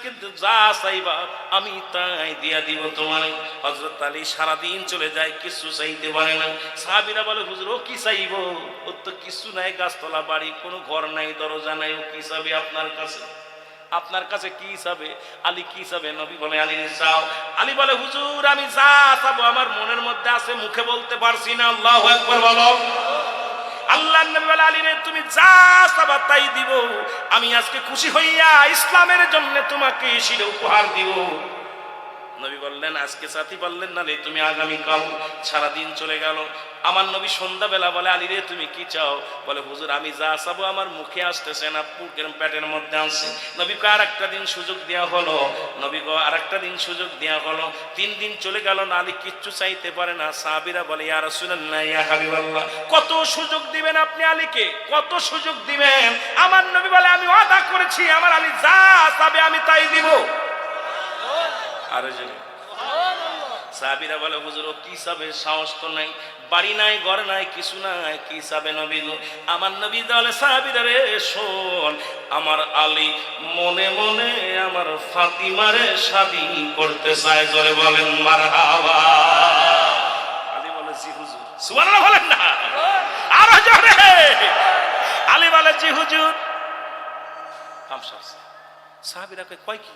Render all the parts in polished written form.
কিন্তু যা চাইবা আমি তাই দিয়া দিব তোমার। হযরত আলী সারাদিন চলে যায়, কিছু চাইতে পারে না। সাহাবীরা বলে হুজুর ও কি চাইবো, ওর তো কিছু নাই, গাছতলা বাড়ি, কোনো ঘর নাই, দরজা নাই, ও কি চাবে আপনার কাছে? আপনার কাছে কি চাবে? আলী কি চাবে? নবী বলে আলী চাও। আলী বলে হুজুর আমি যা চাবো আমার মনের মধ্যে আছে, মুখে বলতে পারছি না। আল্লাহু আকবার বলো। আল্লাহ নবী বলে আলী রে তুমি যা চাবা তাই দিব, আমি আজকে খুশি হইয়া ইসলামের জন্য তোমাকে শিরে উপহার দিব। নবী বললেন আজকে চাতি পারলেন না রে, তুমি আগামীকাল। সারাদিন চলে গেল। আমার নবী সন্ধ্যাবেলা বলে আলী রে তুমি কি চাও? বলে হুজুর আমি যা চাবো আমার মুখে আসতেছে না, বুকের পেটের মধ্যে আছে। নবীকে আর একটা দিন সুযোগ দেওয়া হলো। নবীকে আর একটা দিন সুযোগ দেওয়া হলো। 3 দিন চলে গেল না, আলী কিচ্ছু চাইতে পারে না। সাহাবীরা বলে ইয়া রাসূলুল্লাহ ইয়া হাবিবাল্লাহ, কত সুযোগ দিবেন আপনি আলীকে, কত সুযোগ দিবেন? আমার নবী বলে আমি ওয়াদা করেছি আমার আলী যা চাবে আমি তাই দিব। আরে জন্য সাহাবীরা বলে হুজুর ও কি চাবে? সাহস তো নাই, বাড়ি নাই, ঘর নাই, কিছু নাই, কি চাবে নবী গো? আমার নবী বলে সাহাবীরা রে শোন, আমার আলী মনে মনে আমার ফাতিমারে শাদী করতে চায়। জোরে বলেন মারহাবা। আলী বলে জি হুজুর। সুবহানাল্লাহ বলেন না আরো জোরে। আলী বলে জি হুজুর। সাহাবীরা কয় কি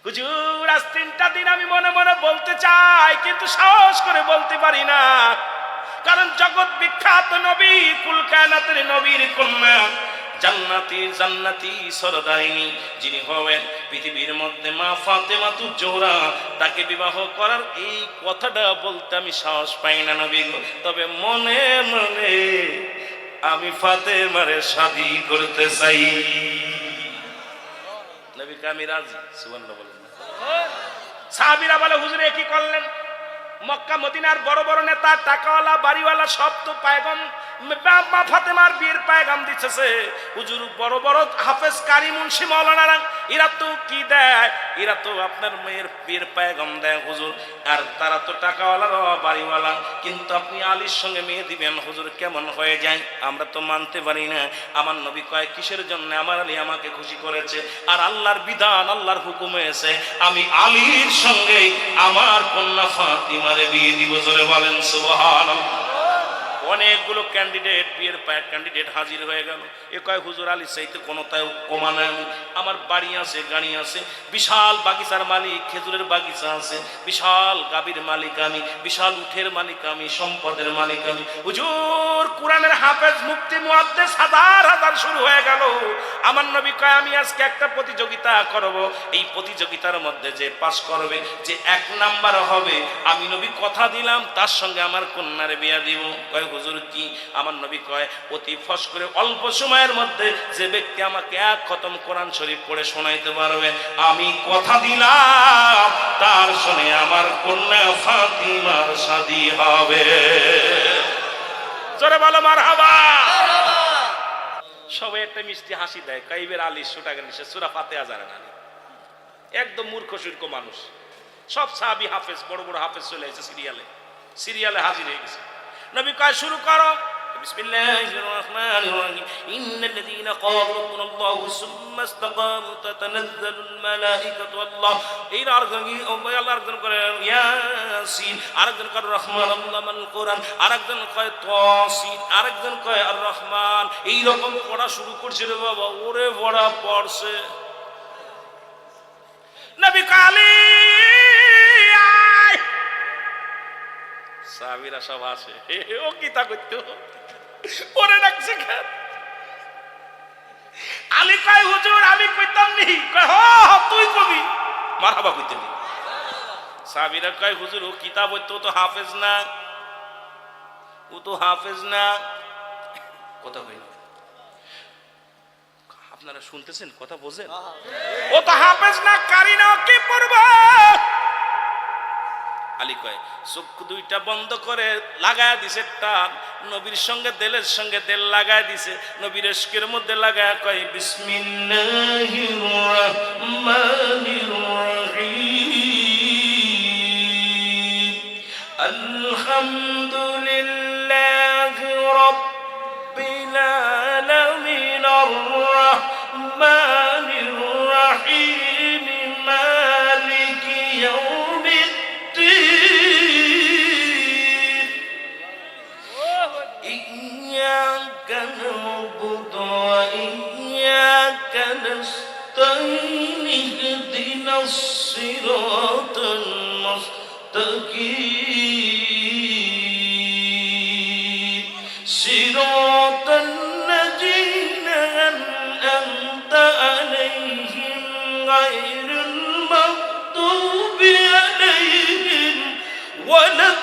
হুজুর আজ 3টা দিন আমি মনে মনে বলতে চাই কিন্তু সাহস করে বলতে পারি না, কারণ জগৎ বিখ্যাত নবী, কুল কায়নাতের নবীর কন্যা, জান্নাতি সরদারিনী যিনি হবেন পৃথিবীর মধ্যে মা ফাতেমাতুজ জোহরা, তাকে বিবাহ করার এই কথাটা বলতে আমি সাহস পাই না নবী গো। তবে মনে মনে আমি ফাতেমারে শাদী করতে চাই। নবী আমি রাজি। সুবহানাল্লাহ বলেন। সাহাবীরা বলে হুজুর এ কি করলেন? মক্কা মদিনার বড় বড় নেতা, টাকাওয়ালা, বাড়িওয়ালা সব তো পায়গাম মা ফাতেমার বিয়ের পায়গাম দিতেছে। হুজুর বড় বড় হাফেজ কারি মুন্সি মাওলানারা এরা তো কি দেয়? এরা তো আপনার মেয়ের বিয়ের পায়গাম দেয় হুজুর, আর তারা তো টাকাওয়ালা বাড়িওয়ালা, কিন্তু আপনি আলীর সঙ্গে মেয়ে দিবেন হুজুর কেমন হয়ে যায়? আমরা তো মানতে পারি না। আমার নবী কয় কিসের জন্য? আমার আলী আমাকে খুশি করেছে, আর আল্লাহর বিধান আল্লাহর হুকুম হয়েছে আমি আলীর সঙ্গে আমার কন্যা ফাতিমারে বিয়ে দিব। জোরে বলেন সুবহানাল্লাহ। অনেকগুলো ক্যান্ডিডেট, বিয়ের ক্যান্ডিডেট হাজির হয়ে গেল। এ কয় হুজুর আলী চাইতে কোনোটাই কমা নাই, আমার বাড়ি আছে, গাড়ি আছে, বিশাল বাগিচার মালিক, খেজুরের বাগিচা আছে, বিশাল গাভীর মালিক আমি, বিশাল উঠের মালিক আমি, সম্পদের মালিক আমি। হুজুর কোরআনের হাফেজ, মুফতি, মুহাদ্দিস হাজার হাজার শুরু হয়ে গেল। আমার নবী কয় আমি আজকে একটা প্রতিযোগিতা করব, এই প্রতিযোগিতার মধ্যে যে পাস করবে, যে 1 নাম্বার হবে, আমি নবী কথা দিলাম তার সঙ্গে আমার কন্যার বিয়ে দিব। কয় হুজুর কি? আমার নবী কয় অতি ফস করে অল্প সময়ের মধ্যে যে ব্যক্তি আমাকে 1 খতম কোরআন শরীফ পড়ে শোনাইতে পারবে, আমি কথা দিলাম তার সঙ্গে আমার কন্যা ফাতিমার শাদী হবে। জোরে বলো মারহাবা। সবাই একটা মিষ্টি হাসি দেয়, কাইবের আলী সুটাগানি সে সূরা ফাতিহা জানে না, একদম মূর্খ সূর্খ মানুষ। সব সাহাবী হাফেজ, বড় বড় হাফেজ চলে এসেছে, সিরিয়ালে হাজির হয়ে গেছে। নবী কয় শুরু করো, বিসমিল্লাহির রহমানির রহিম, ইন্নাল্লাযীনা ক্বালু রাব্বুনাল্লাহু সুম্মা ইসতাকামু তাতানাজ্জালুল মালাঈকাতু আল্লাহ। এই আল্লাহর একজন করে ইয়াসিন, আরেকজন করে রহমান আল্লামাল কোরআন, আরেকজন কয় তাসিন, আরেকজন কয় আর রহমান। এই রকম পড়া শুরু করছে রে বাবা, ওরে পড়া পড়ছে। নবী কালী সাহাবীরা সব আসে, ও কি তা করতে পরে ডাকছে কেন? আলী কয় হুজুর আমি কইতাম নি। কয় হ তুই কবি, মারহাবা কইতে নি। সাহাবীরা কয় হুজুর ও কিতাব হইতো, তো হাফেজ না, ও তো হাফেজ না। কথা কই আপনারা শুনতেছেন, কথা বোঝেন? ও তো হাফেজ না, কারি না, কি পড়বো? আলী কয় চক্ষু 2টা বন্ধ করে লাগায় দিছে টান, নবীর সঙ্গে দেলের সঙ্গে দেল লাগায় দিছে, নবীর ইশকের মধ্যে লাগায় কয় বিসমিল্লাহির রহমানির রহিম, আলহামদুলিল্লাহি রাব্বিল আলামিন, আর রহমানির রহিম, اهدنا الصراط المستقيم صراط الذين أنعمت عليهم غير المغضوب عليهم ولا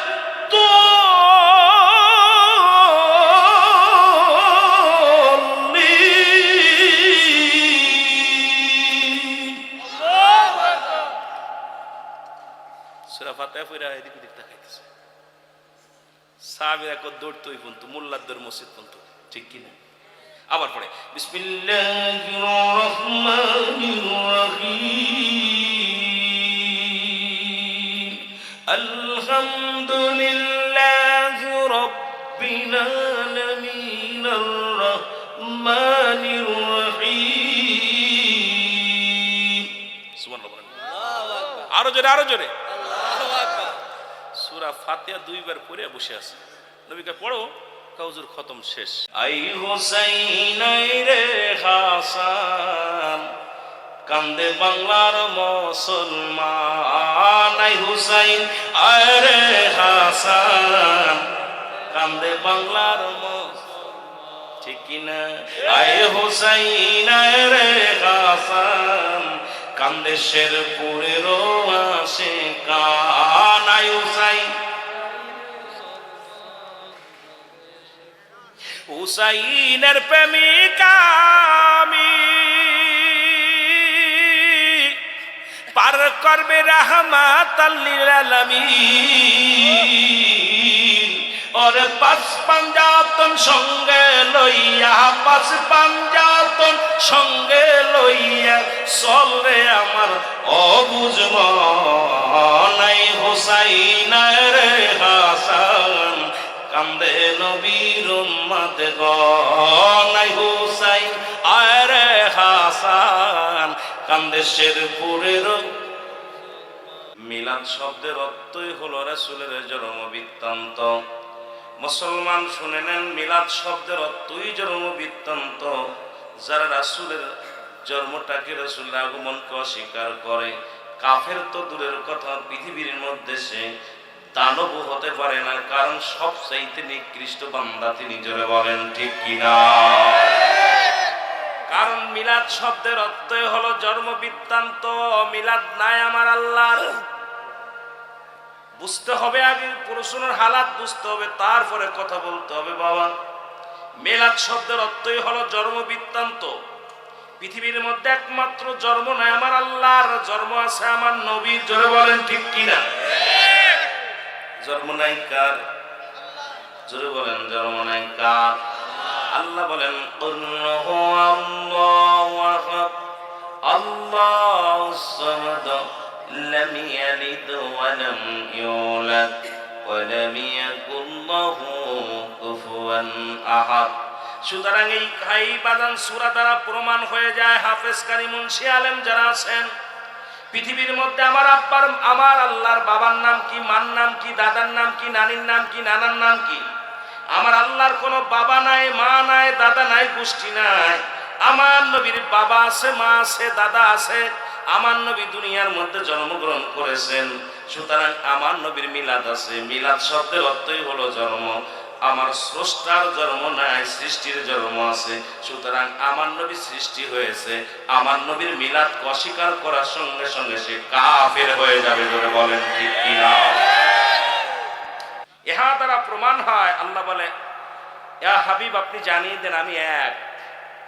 সূরা ফাতিহা পড়া এদিক ওদিক তাকাইতেছে সাহাবীরা কো দৌড়তই পর্যন্ত মোল্লাদের মসজিদ পর্যন্ত ঠিক কি না আবার পড়ে বিসমিল্লাহির রহমানির রহিম আলহামদুলিল্লাহি রাব্বিল আলামিন আর রহমানির রহিম সুবহানাল্লাহ আরো জোরে আরো জোরে সূরা ফাতিহা দুইবার পড়ে বসে আছে নবীকে পড়ো কাউজুর খতম শেষ আই হোসাইন রে হাসান কান্দে বাংলার মুসলমান আই হুসাইন রে হাসান কান্দে বাংলার মুসলমান ঠিক কি না আই হোসাইন রে হাসান কান্দে শেরপুরের আসে কান আই হুসাইন হুসাইনের প্রেমিকা আমি পার করবে রাহমাতাল লিল আলামিন ওরে পাঁচ পাঞ্জাতন সঙ্গে লইয়া পাঁচ পাঞ্জাতন সঙ্গে লইয়া চলে আমার অবুঝ নাই হুসাইন রে হাসান কান্দে নবীর উম্মত গো নাই হুসাইন আরে হাসান কান্দে শেরপুরের মিলাদ শব্দের অর্থই হলো রাসূলের জন্ম বৃত্তান্ত মুসলমান শুনে নেন মিলাদ শব্দের অর্থই জন্ম বৃত্তান্ত যারা রাসূলের জন্মটাকে রাসূলের আগমনকে অস্বীকার করে কাফের তো দূরের কথা পৃথিবীর মধ্যে সে দানব হতে পারে না কারণ সবচাইতে নিকৃষ্ট বান্দা তিনি জোরে বলেন ঠিক কিনা কারণ মিলাদ শব্দের অর্থই হলো জন্ম বৃত্তান্ত মিলাদ নাই আমার আল্লাহর বুঝতে হবে আগে পুরুষের হালাত বুঝতে হবে তারপরে কথা বলতে হবে বাবা মিলাদ শব্দের অর্থই হলো জন্ম বৃত্তান্ত পৃথিবীর মধ্যে একমাত্র জন্ম নাই আমার আল্লাহর জন্ম আছে আমার নবীর জোরে বলেন ঠিক কিনা জন্ম নাই কার জোরে বলেন জন্ম নাই কার আল্লাহ বলেন আল্লাহুস সামাদ লাম ইয়ালিদ ওয়া লাম ইউলাদ ওয়া লাম ইয়াকুল লাহু কুফুয়ান আহাদ সুতরাং এই খাই বাদান সূরা দ্বারা প্রমাণ হয়ে যায় হাফেজ কারি মুন্সি আলেম যারা আছেন পৃথিবীর মধ্যে আমার আব্বার আমার আল্লাহর বাবার নাম কি মার নাম কি দাদার নাম কি নানির নাম কি নানার নাম কি আমার আল্লাহর কোনো বাবা নাই মা নাই দাদা নাই গোষ্ঠী নাই আমার নবীর বাবা আছে মা আছে দাদা আছে আমার নবী দুনিয়ার মধ্যে জন্মগ্রহণ করেছেন সুতরাং আমার নবীর মিলাদ আছে মিলাদ শব্দের অর্থই হলো জন্ম আমার স্রষ্টার জন্ম নাই সৃষ্টির জন্ম আছে সুতরাং আমার নবী সৃষ্টি হয়েছে আমার নবীর মিলাদ অস্বীকার করার সঙ্গে সঙ্গে সে কাফের হয়ে যাবে জোরে বলেন ঠিক কিনা ইহা দ্বারা প্রমাণ হয় আল্লাহ বলে ইয়া হাবিব আপনি জানিয়ে দেন আমি এক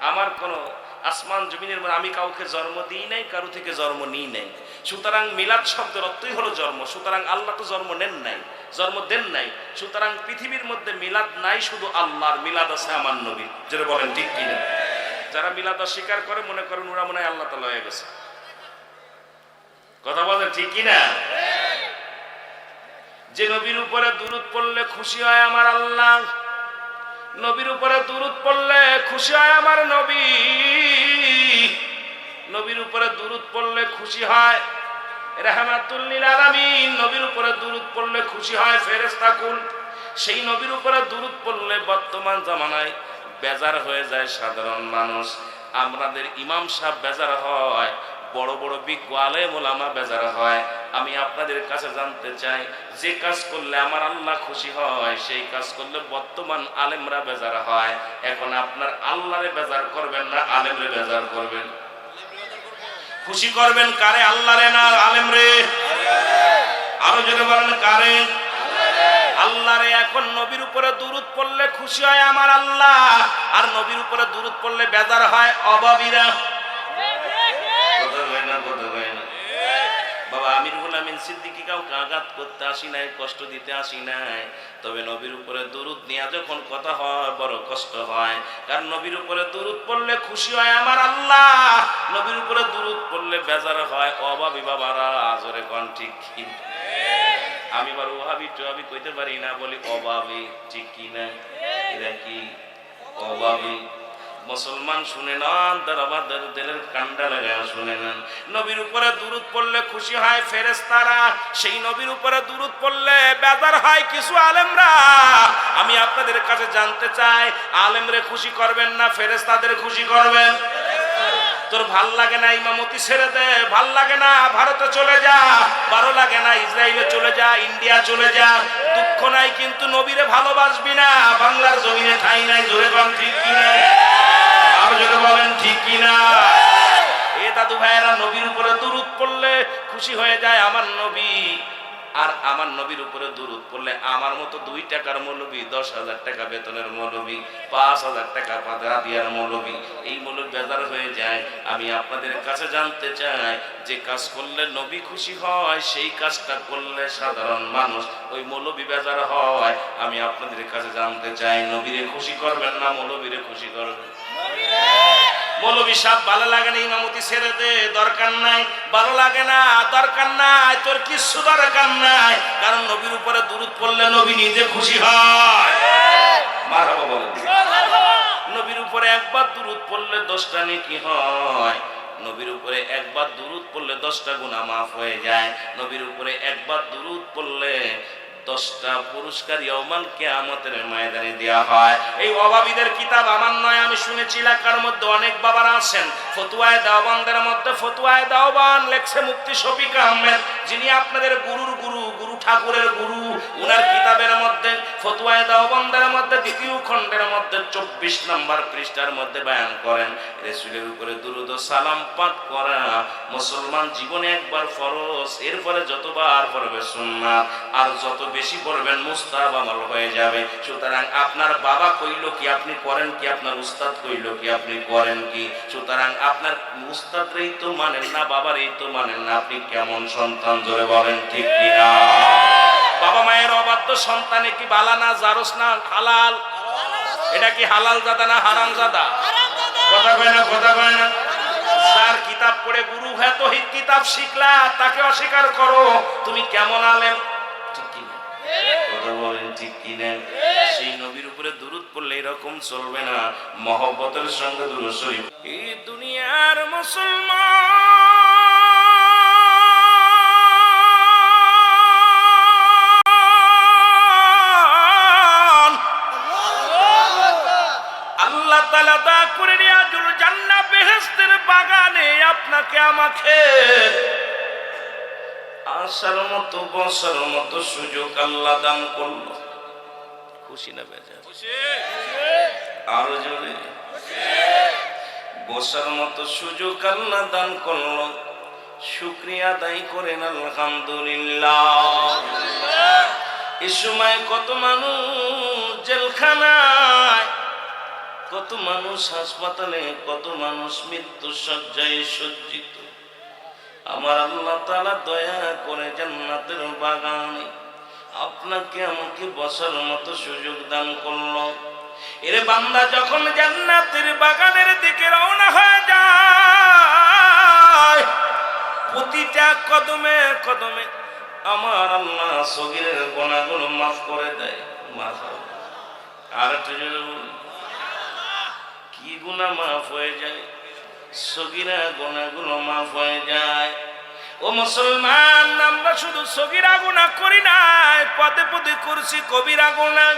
আমার কোনো আসমান জমিনের মধ্যে আমি কাউকে জন্ম দিই নাই কারো থেকে জন্ম নিই নাই সুতরাং মিলাদ শব্দের অর্থই হলো জন্ম সুতরাং আল্লাহ তো জন্ম নেন নাই জন্ম দেন নাই সুতরাং পৃথিবীর মধ্যে মিলাদ নাই শুধু আল্লাহর মিলাদ আছে আমার নবী যেটা বলেন ঠিক কিনা যারা মিলাদ অস্বীকার করে মনে করেন ওরা মনে হয় আল্লাহ তাআলা হয়ে গেছে কথা বলেন ঠিক কিনা যে নবীর উপরে দুরূদ পড়লে খুশি হয় আমার আল্লাহ নবীর উপরে দুরূদ পড়লে খুশি হয় আমার নবী নবীর উপরে দুরূদ পড়লে খুশি হয় রাহমাতুল লিল আলামিন নবীর উপরে দুরূদ পড়লে খুশি হয় ফেরেশতাকুল সেই নবীর উপরে দুরূদ পড়লে বর্তমান জামানায় বেজার হয়ে যায় সাধারণ মানুষ আমাদের ইমাম সাহেব বেজার হয়, বড় বড় বিজ্ঞ আলেম ওলামা বেজার হয়। আমি আপনাদের কাছে জানতে চাই, যে কাজ করলে আমার আল্লাহ খুশি হয় সেই কাজ করলে বর্তমান আলেমরা বেজার হয়। এখন আপনার আল্লাহরে বেজার করবেন না আলেমরে বেজার করবেন? খুশি করবেন কারে? আল্লাহরে না আলেমরে? আরো জোরে বলেন কারে? আল্লাহরে। এখন নবীর উপরে দুরূদ পড়লে খুশি হয় আমার আল্লাহ, আর নবীর উপরে দুরূদ পড়লে বেজার হয় অভাবীরা। বাবা আমিরুল আমিন সিদ্দিকী কাউকে আঘাত করতে আসি নাই, কষ্ট দিতে আসি নাই, তবে নবীর উপরে দুরূদ নিয়ে যখন কথা হয় বড় কষ্ট হয়। কারণ নবীর উপরে দুরূদ পড়লে খুশি হয় আমার আল্লাহ, নবীর উপরে দুরূদ পড়লে বেজার হয় অভাবী বাবারা। জোরে কোন ঠিক কি? আমি বার ওহাবি টোহাবি কইতে পারি না, বলি অভাবী, ঠিক কি না? এরা কি অভাবী? মুসলমান শুনে নেন, আমাদের দিলের কান্ডা লাগায় শুনে নেন। নবীর উপরে দুরূদ পড়লে খুশি হয় ফেরেশতারা, সেই নবীর উপরে দুরূদ পড়লে বেজার হয় কিছু আলেমরা। আমি আপনাদের কাছে জানতে চাই, আলেমরে খুশি করবেন না ফেরেশতাদের খুশি করবেন? তোর ভাল লাগে না ইমামতি ছেড়ে দে, ভাল লাগে না ভারতে চলে যা, ভালো লাগে না ইসরায়েলে চলে যা, ইন্ডিয়া চলে যা, দুঃখ নাই, কিন্তু নবীরে ভালোবাসবি না, বাংলার জমিনে ঠাই নাই। জোরে বলেন ঠিক কিনা? আর জোরে বলেন ঠিক কিনা? এ দাদু ভাইয়েরা, নবীর উপরে দুরূদ পড়লে খুশি হয়ে যায় আমার নবী। আর আমার নবীর উপরে দুরূদ পড়লে আমার মতো 2 টাকার মৌলবী, 10,000 টাকা বেতনের মৌলবী, 5,000 টাকা পাদাদিয়ার মৌলবী, এই মৌলবী বেজার হয়ে যায়। আমি আপনাদের কাছে জানতে চাই, যে কাজ করলে নবী খুশি হয় সেই কাজটা করলে সাধারণ মানুষ ওই মৌলবী বেজার হয়। আমি আপনাদের কাছে জানতে চাই, নবীরে খুশি করবেন না মৌলবীরে খুশি করবেন? মৌলবী সাহেব ভালো লাগে না ইমামতি ছেড়ে দে, দরকার নাই, ভালো লাগে না দরকার নাই, তোর কিছু দরকার নাই, কারণ নবীর উপরে দুরূদ পড়লে নবী নিজে খুশি হয়। মারহাবা বলেন। নবীর উপরে একবার দুরূদ পড়লে 10টা নেকি হয়, নবীর উপরে একবার দুরূদ পড়লে 10টা গুনাহ মাফ হয়ে যায়, নবীর উপরে একবার দুরূদ পড়লে 10টা পুরস্কার ইয়াউমাল কিয়ামতের ময়দানে দেয়া হয়। এই অভাবীদের কিতাব আমার নয়, আমি শুনেছি এলাকার মধ্যে অনেক বাবারা আছেন, ফতুয়ায়ে দেওবন্দের মধ্যে ফতুয়ায়ে দেওবন লেখছে মুফতি শফিক আহমেদ, যিনি আপনাদের গুরুর গুরু, গুরু ঠাকুরের গুরু। উনার কিতাবের মধ্যে ফতুয়ায়ে দেওবন্দের মধ্যে 2য় খণ্ডের মধ্যে 24 নম্বর পৃষ্ঠার মধ্যে বয়ান করেন, রাসূলের উপরে দুরূদ ও সালাম পাঠ করা মুসলমান জীবনে একবার ফরজ, এরপরে যতবার পড়বে সুন্নাত, আর যত বেশি পড়বেন মুস্তাহাব আমল হয়ে যাবে। সুতরাং আপনার বাবা কইলো কি আপনি করেন কি, আপনার উস্তাদ কইলো কি আপনি করেন কি? সুতরাং আপনার উস্তাদরেই তো মানেন না, বাবারই তো মানেন না, আপনি কেমন সন্তান? জোরে বলেন ঠিক কিনা? বাবা মায়ের অবাধ্য সন্তানে কি বালা না, জারস না, হালাল? এটা কি হালাল জাদা না হারাম জাদা? কথা কয় না, কথা কয় না। যার কিতাব পড়ে গুরু হ্যাঁ তহিদ কিতাব শিখলা, তাকে অস্বীকার করো, তুমি কেমন আলেম? ঠিক কিনা? কথা বলেন ঠিক কিনা? সেই নবীর উপরে দুরূদ পড়লে এরকম চলবে না, মহব্বতের সঙ্গে দুরূদ শরীফ। এই দুনিয়ার মুসলমান আল্লাহ তাআলা দা করে রিয়াজুল জান্নাহ বেহেশতের বাগানে আপনাকে আমাকে আসার মতো বসার মতো সুযোগ আল্লাহ দান করলো। খুশি না বেজার? আরো জোরে। বসার মতো সুযোগ আল্লাহ দান করলো, শুকরিয়া আদায় করেন আলহামদুলিল্লাহ। এ সময় কত মানুষ জেলখানায়, কত মানুষ হাসপাতালে, কত মানুষ মৃত্যু শয্যায় সজ্জিত। আমার আল্লাহ তাআলা দয়া করে জান্নাতের বাগানে আপনাকে আমাকে বসার মতো সুযোগ দান করলো। এর বান্দা যখন জান্নাতের বাগানের দিকে রওনা হয়ে যায়, প্রতিটা কদমে কদমে আমার আল্লাহ সগীরের গুনাহগুলো মাফ করে দেয়। আর একটু জোরে বলুন, কি গুনাহ মাফ হয়ে যায়? সগীরা গুনাহগুলো মাফ হয়ে যায়। ও মুসলমান, আমরা শুধু সগীরা গুনাহ করি নাই, পদে পদে করছি কবিরা গুনাহ।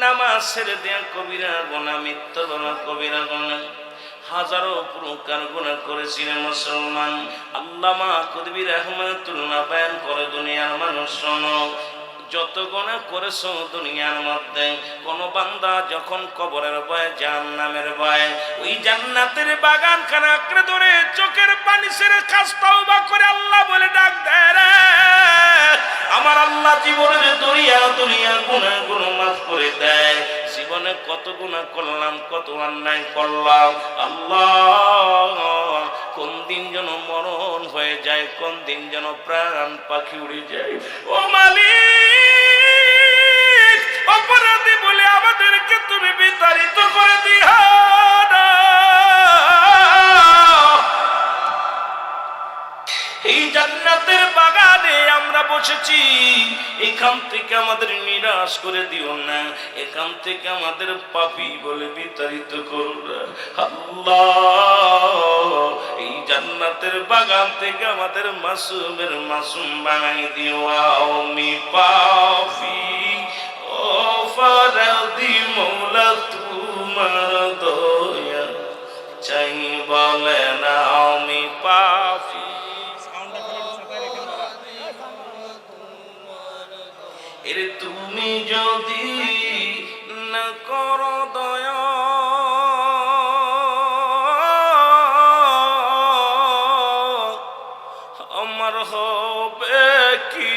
নামাজ ছেড়ে দেয়া কবিরা গুনাহ, মিথ্যা বলা কবিরা গুনাহ, হাজারো প্রকার গুনাহ করেছি রে মুসলমান। আল্লামা কদবী রাহমাতুল্লাহ বয়ান করে, দুনিয়ার মানুষ শোনো, যত গুনাহ করেছো দুনিয়ার মধ্যে, কোন বান্দা যখন কবরের ভয়ে, জাহান্নামের ভয়ে ওই জান্নাতের বাগান খানা আঁকড়ে ধরে চোখের পানি ছেড়ে খাস তওবা করে আল্লাহ বলে ডাক দেয়, রে আমার আল্লাহ জীবনের দুনিয়ার গুনাহগুলো মাফ করে দেয়। জীবনে কত গুনাহ করলাম, কত অন্যায় করলাম, আল্লাহ কোন দিন যেন মরণ হয়ে যায়, কোন দিন যেন প্রাণ পাখি উড়ে যায়। ও মালিক, অপরাধী বলে আমাদেরকে তুমি বিতাড়িত করে দিও না। এই জান্নাতের বাগানে আমরা বসেছি, এখান থেকে আমাদের নিরাশ করে দিও না, এখান থেকে আমাদের পাপী বলে বিতাড়িত করো না আল্লাহ। এই জান্নাতের বাগান থেকে আমাদের মাসুমের মাসুম বানাই দিও। আমি পাপী ও ফারাদি মৌলা তোমার দয়া চাই বলে না, আমি পাপী। এরে তুমি যদি না করো দয়া, আমার হবে কি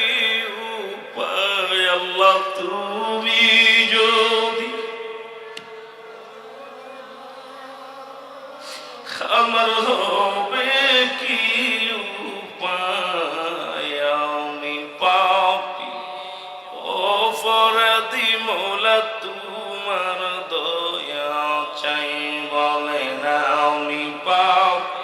উপায় আল্লাহ। তুমি যদি আমার হবে কি উপায়, আমি পাপী ও ফরাদি মৌলা তোমার দয়া চাই বলে না, আমি পাপী।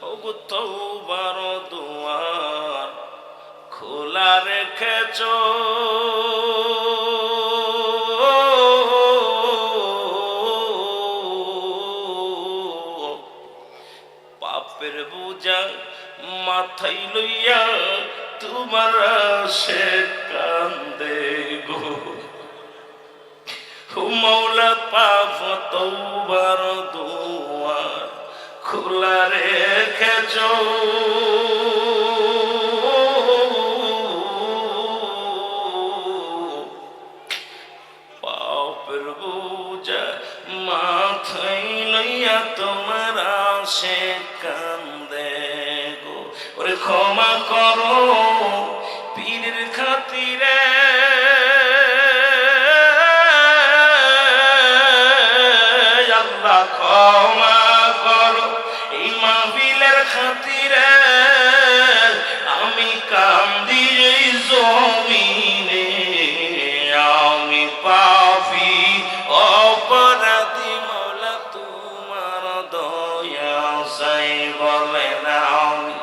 ওগো তওবার দুয়ার খোলা রেখেছো, পাপের বোঝা মাথায় লইয়া তোমার সে কান্দে গো। মৌলা পাপ তওবার দুয়ার খোলা রেখেছো, পাপের বোঝা মাথায় লইয়া তোমার সে কান্দে গো। ওরে ক্ষমা করো পীরের খাতিরে, আল্লাহ ক্ষমা করো এই মাহফিলের খাতিরে, আমি কান্দি এই জমিনে, আমি পাপী অপরাধী মৌলা তোমার দয়া চাই বলে না, আমি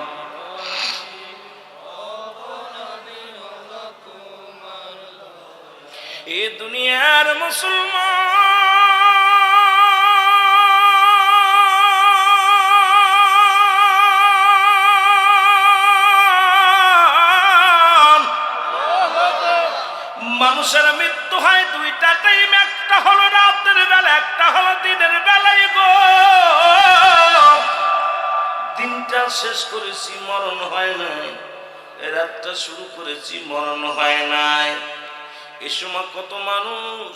এ দুনিয়ার মুসলমান, মানুষের মৃত্যু হয় দুইটা টাইম, একটা হলো রাতের বেলা, একটা হলো দিনের বেলায় গো। দিনটা শেষ করেছি মরণ হয় নাই, রাতটা শুরু করেছি মরণ হয় নাই। এ সময় কত মানুষ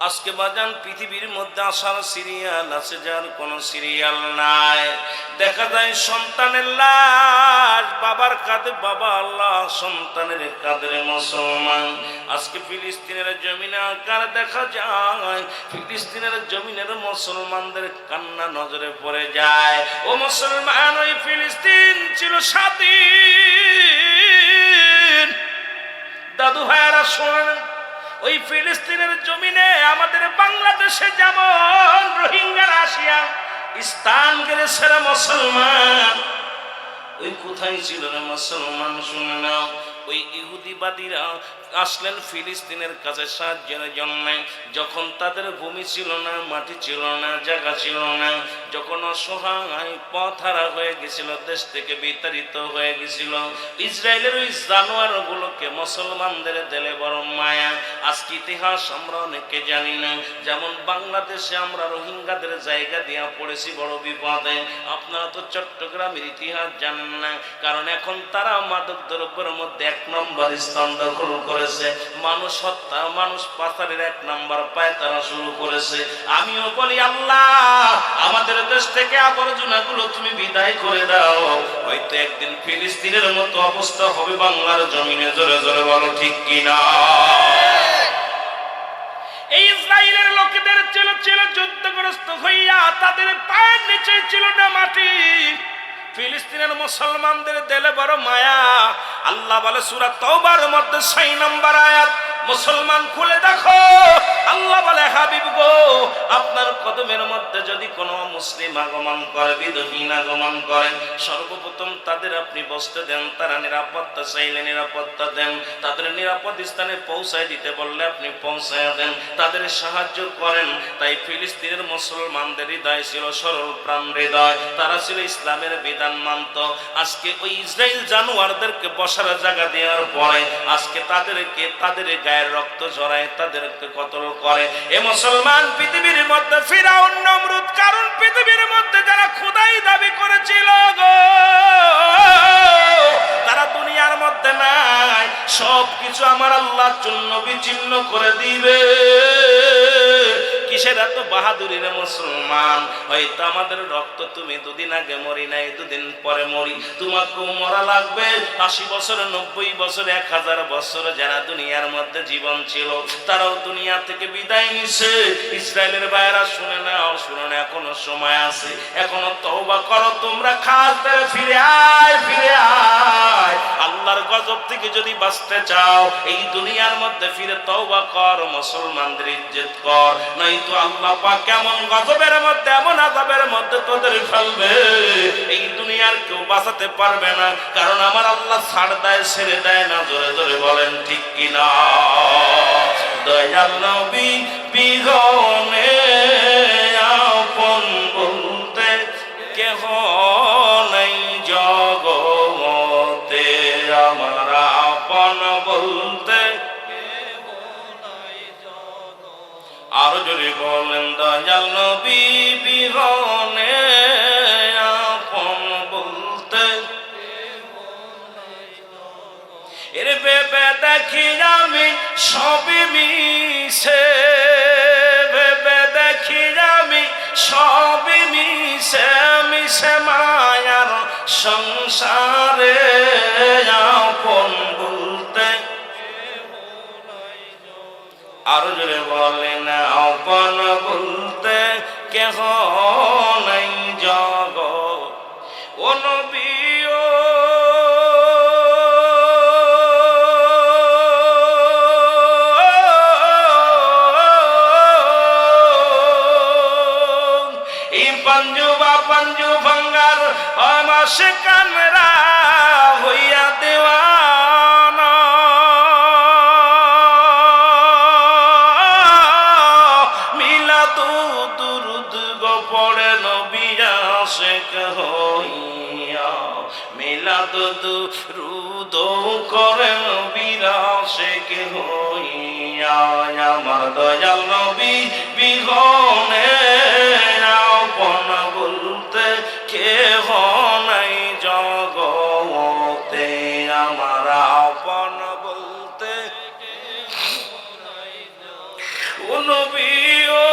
আজকে বাজান পৃথিবীর মধ্যে আসার সিরিয়াল আছে, যার কোনো সিরিয়াল নাই। দেখা যায় সন্তানের লাশ বাবার কাঁধে, বাবা আল্লাহ সন্তানের কাঁধে মুসলমান। আজকে ফিলিস্তিনের জমিনে আকার দেখা যায়, ফিলিস্তিনের জমিনের মুসলমানদের কান্না নজরে পড়ে যায়। ও মুসলমান, ওই ফিলিস্তিন ছিল স্বাধীন। দাদু ভাইয়ারা শোনেন, ওই ফিলিস্তিনের জমিনে আমাদের বাংলাদেশে যেমন রোহিঙ্গারা আসিয়া স্থান গেছে মুসলমান, ওই কোথায় ছিল না মুসলমান শুনে নাও। ওই ইহুদিবাদীরা আসলেন ফিলিস্তিনের কাছে সাহায্যের জন্য, যখন তাদের ভূমি ছিল না, মাটি ছিল না, জায়গা ছিল না, যখন অসহায় পথহারা হয়ে গেছিল, দেশ থেকে বিতাড়িত হয়ে গেছিল, ইসরায়েলের ওই জানোয়ারগুলোকে মুসলমানদের দিলে বড় মায়া। আজকে ইতিহাস আমরা অনেকে জানি না। যেমন বাংলাদেশে আমরা রোহিঙ্গাদের জায়গা দিয়া পড়েছি বড় বিপদে। আপনারা তো চট্টগ্রামের ইতিহাস জানেন না, কারণ এখন তারা মাদক দ্রব্যের মধ্যে 1 নম্বর স্থান দখল করেছে। মানুষ হত্যা, মানুষ পাচারের 1 নম্বর পায় তারা শুরু করেছে। আমিও বলি আল্লাহ, আমাদের দেশ থেকে আবর্জনাগুলো তুমি বিদায় করে দাও। হয়তো একদিন ফিলিস্তিনের মতো অবস্থা হবে বাংলার জমিনে। জোরে জোরে বলো ঠিক কিনা? এই ইসরায়েলের লোকেদের ছিল যুদ্ধগ্রস্ত হইয়া, তাদের পায়ের নিচে ছিল না মাটি। ফিলিস্তিনের মুসলমানদের দিলে বড় মায়া। আল্লাহ বলে সূরা তাওবার মধ্যে 6 নম্বর আয়াত, মুসলমান খুলে দেখো। আল্লাহ বলে হাবিব গো, আপনার কদমের মধ্যে যদি কোনো মুসলিম আগমন করে, বিধহীন আগমন করে, সর্বপ্রথম তাদের আপনি বসতে দেন। তারা নিরাপত্তা চাইলে নিরাপত্তা দেন। তাদের নিরাপদ স্থানে পৌঁছায় দিতে বললে আপনি পৌঁছায় দেন। তাদের সাহায্য করেন। তাই ফিলিস্তিনের মুসলমানদের হৃদয় ছিল সরল প্রাণ হৃদয়। তারা ছিল ইসলামের বিধান মানত। আজকে ওই ইসরায়েল জানোয়ারদেরকে বসার জায়গা দেওয়ার পরে আজকে তাদের গায়ের রক্ত ঝরায়, তাদেরকে কতল করে। এ মুসলমান, পৃথিবীর মধ্যে ফিরাউন, নমরুদ, কারণ পৃথিবীর মধ্যে যারা খোদাই দাবি করেছিল গো, তারা দুনিয়ার মধ্যে নাই। সবকিছু আমার আল্লাহর জন্য বিচ্ছিন্ন করে দিবে। কিসের এত বাহাদুরি রে মুসলমান? হয়তো আমাদের রক্ত তুমি দুদিন আগে মরি নাই, দুদিন পরে মরি, তোমাকেও মরা লাগবে। 80 বছর, 90 বছর, 1000 বছর যারা দুনিয়ার মধ্যে জীবন ছিল, তারাও দুনিয়া থেকে বিদায় নিছে। ইসরায়েলের ভাইরা শুনে নাও, শুনে না, এখনো সময় আছে, এখনো তওবা করো তোমরা। খাস ধরে ফিরে আয়, ফিরে আয়। আল্লাহর গজব থেকে যদি বাঁচতে চাও, এই দুনিয়ার মধ্যে ফিরে তওবা কর, মুসলমানদের ইজ্জত কর। নয়তো আল্লাহ পাক কেমন গজবের মধ্যে, এমন আযাবের মধ্যে তোদের ফেলবে, এই দুনিয়ার কেউ বাঁচাতে পারবে না। কারণ আমার আল্লাহ ছাড় দেয়, ছেড়ে দেয় না। জোরে জোরে বলেন ঠিক কিনা? দয়াল নবী বিহনে আপন বলতে কেহ নাই জগতে, আমার আপন বলতে। আর যদি বলেন দয়াল নবী বিহনে আপন বলতে, এর ভেবে দেখি আমি সবই মিছে, ভেবে দেখি আমি সবই মিছে, মিছে মায়ার সংসারে আপন বলতে। আর জোরে বলেন আপন বলতে কেহ নাই জগৎ। ও নবী ও এই পাঞ্জু ভাঙ্গার আমাশে কানরা হইয়া দেওয়ানা, দুরুদ গো পড়ে নবী আশিক হইয়া, মিলাদ দুরুদ করে নবী আশিক হইয়া। আমার দয়াল নবী বিহনে আপন বলতে কেহ নাই জগতে, আমার আপন বলতে। ও নবী ও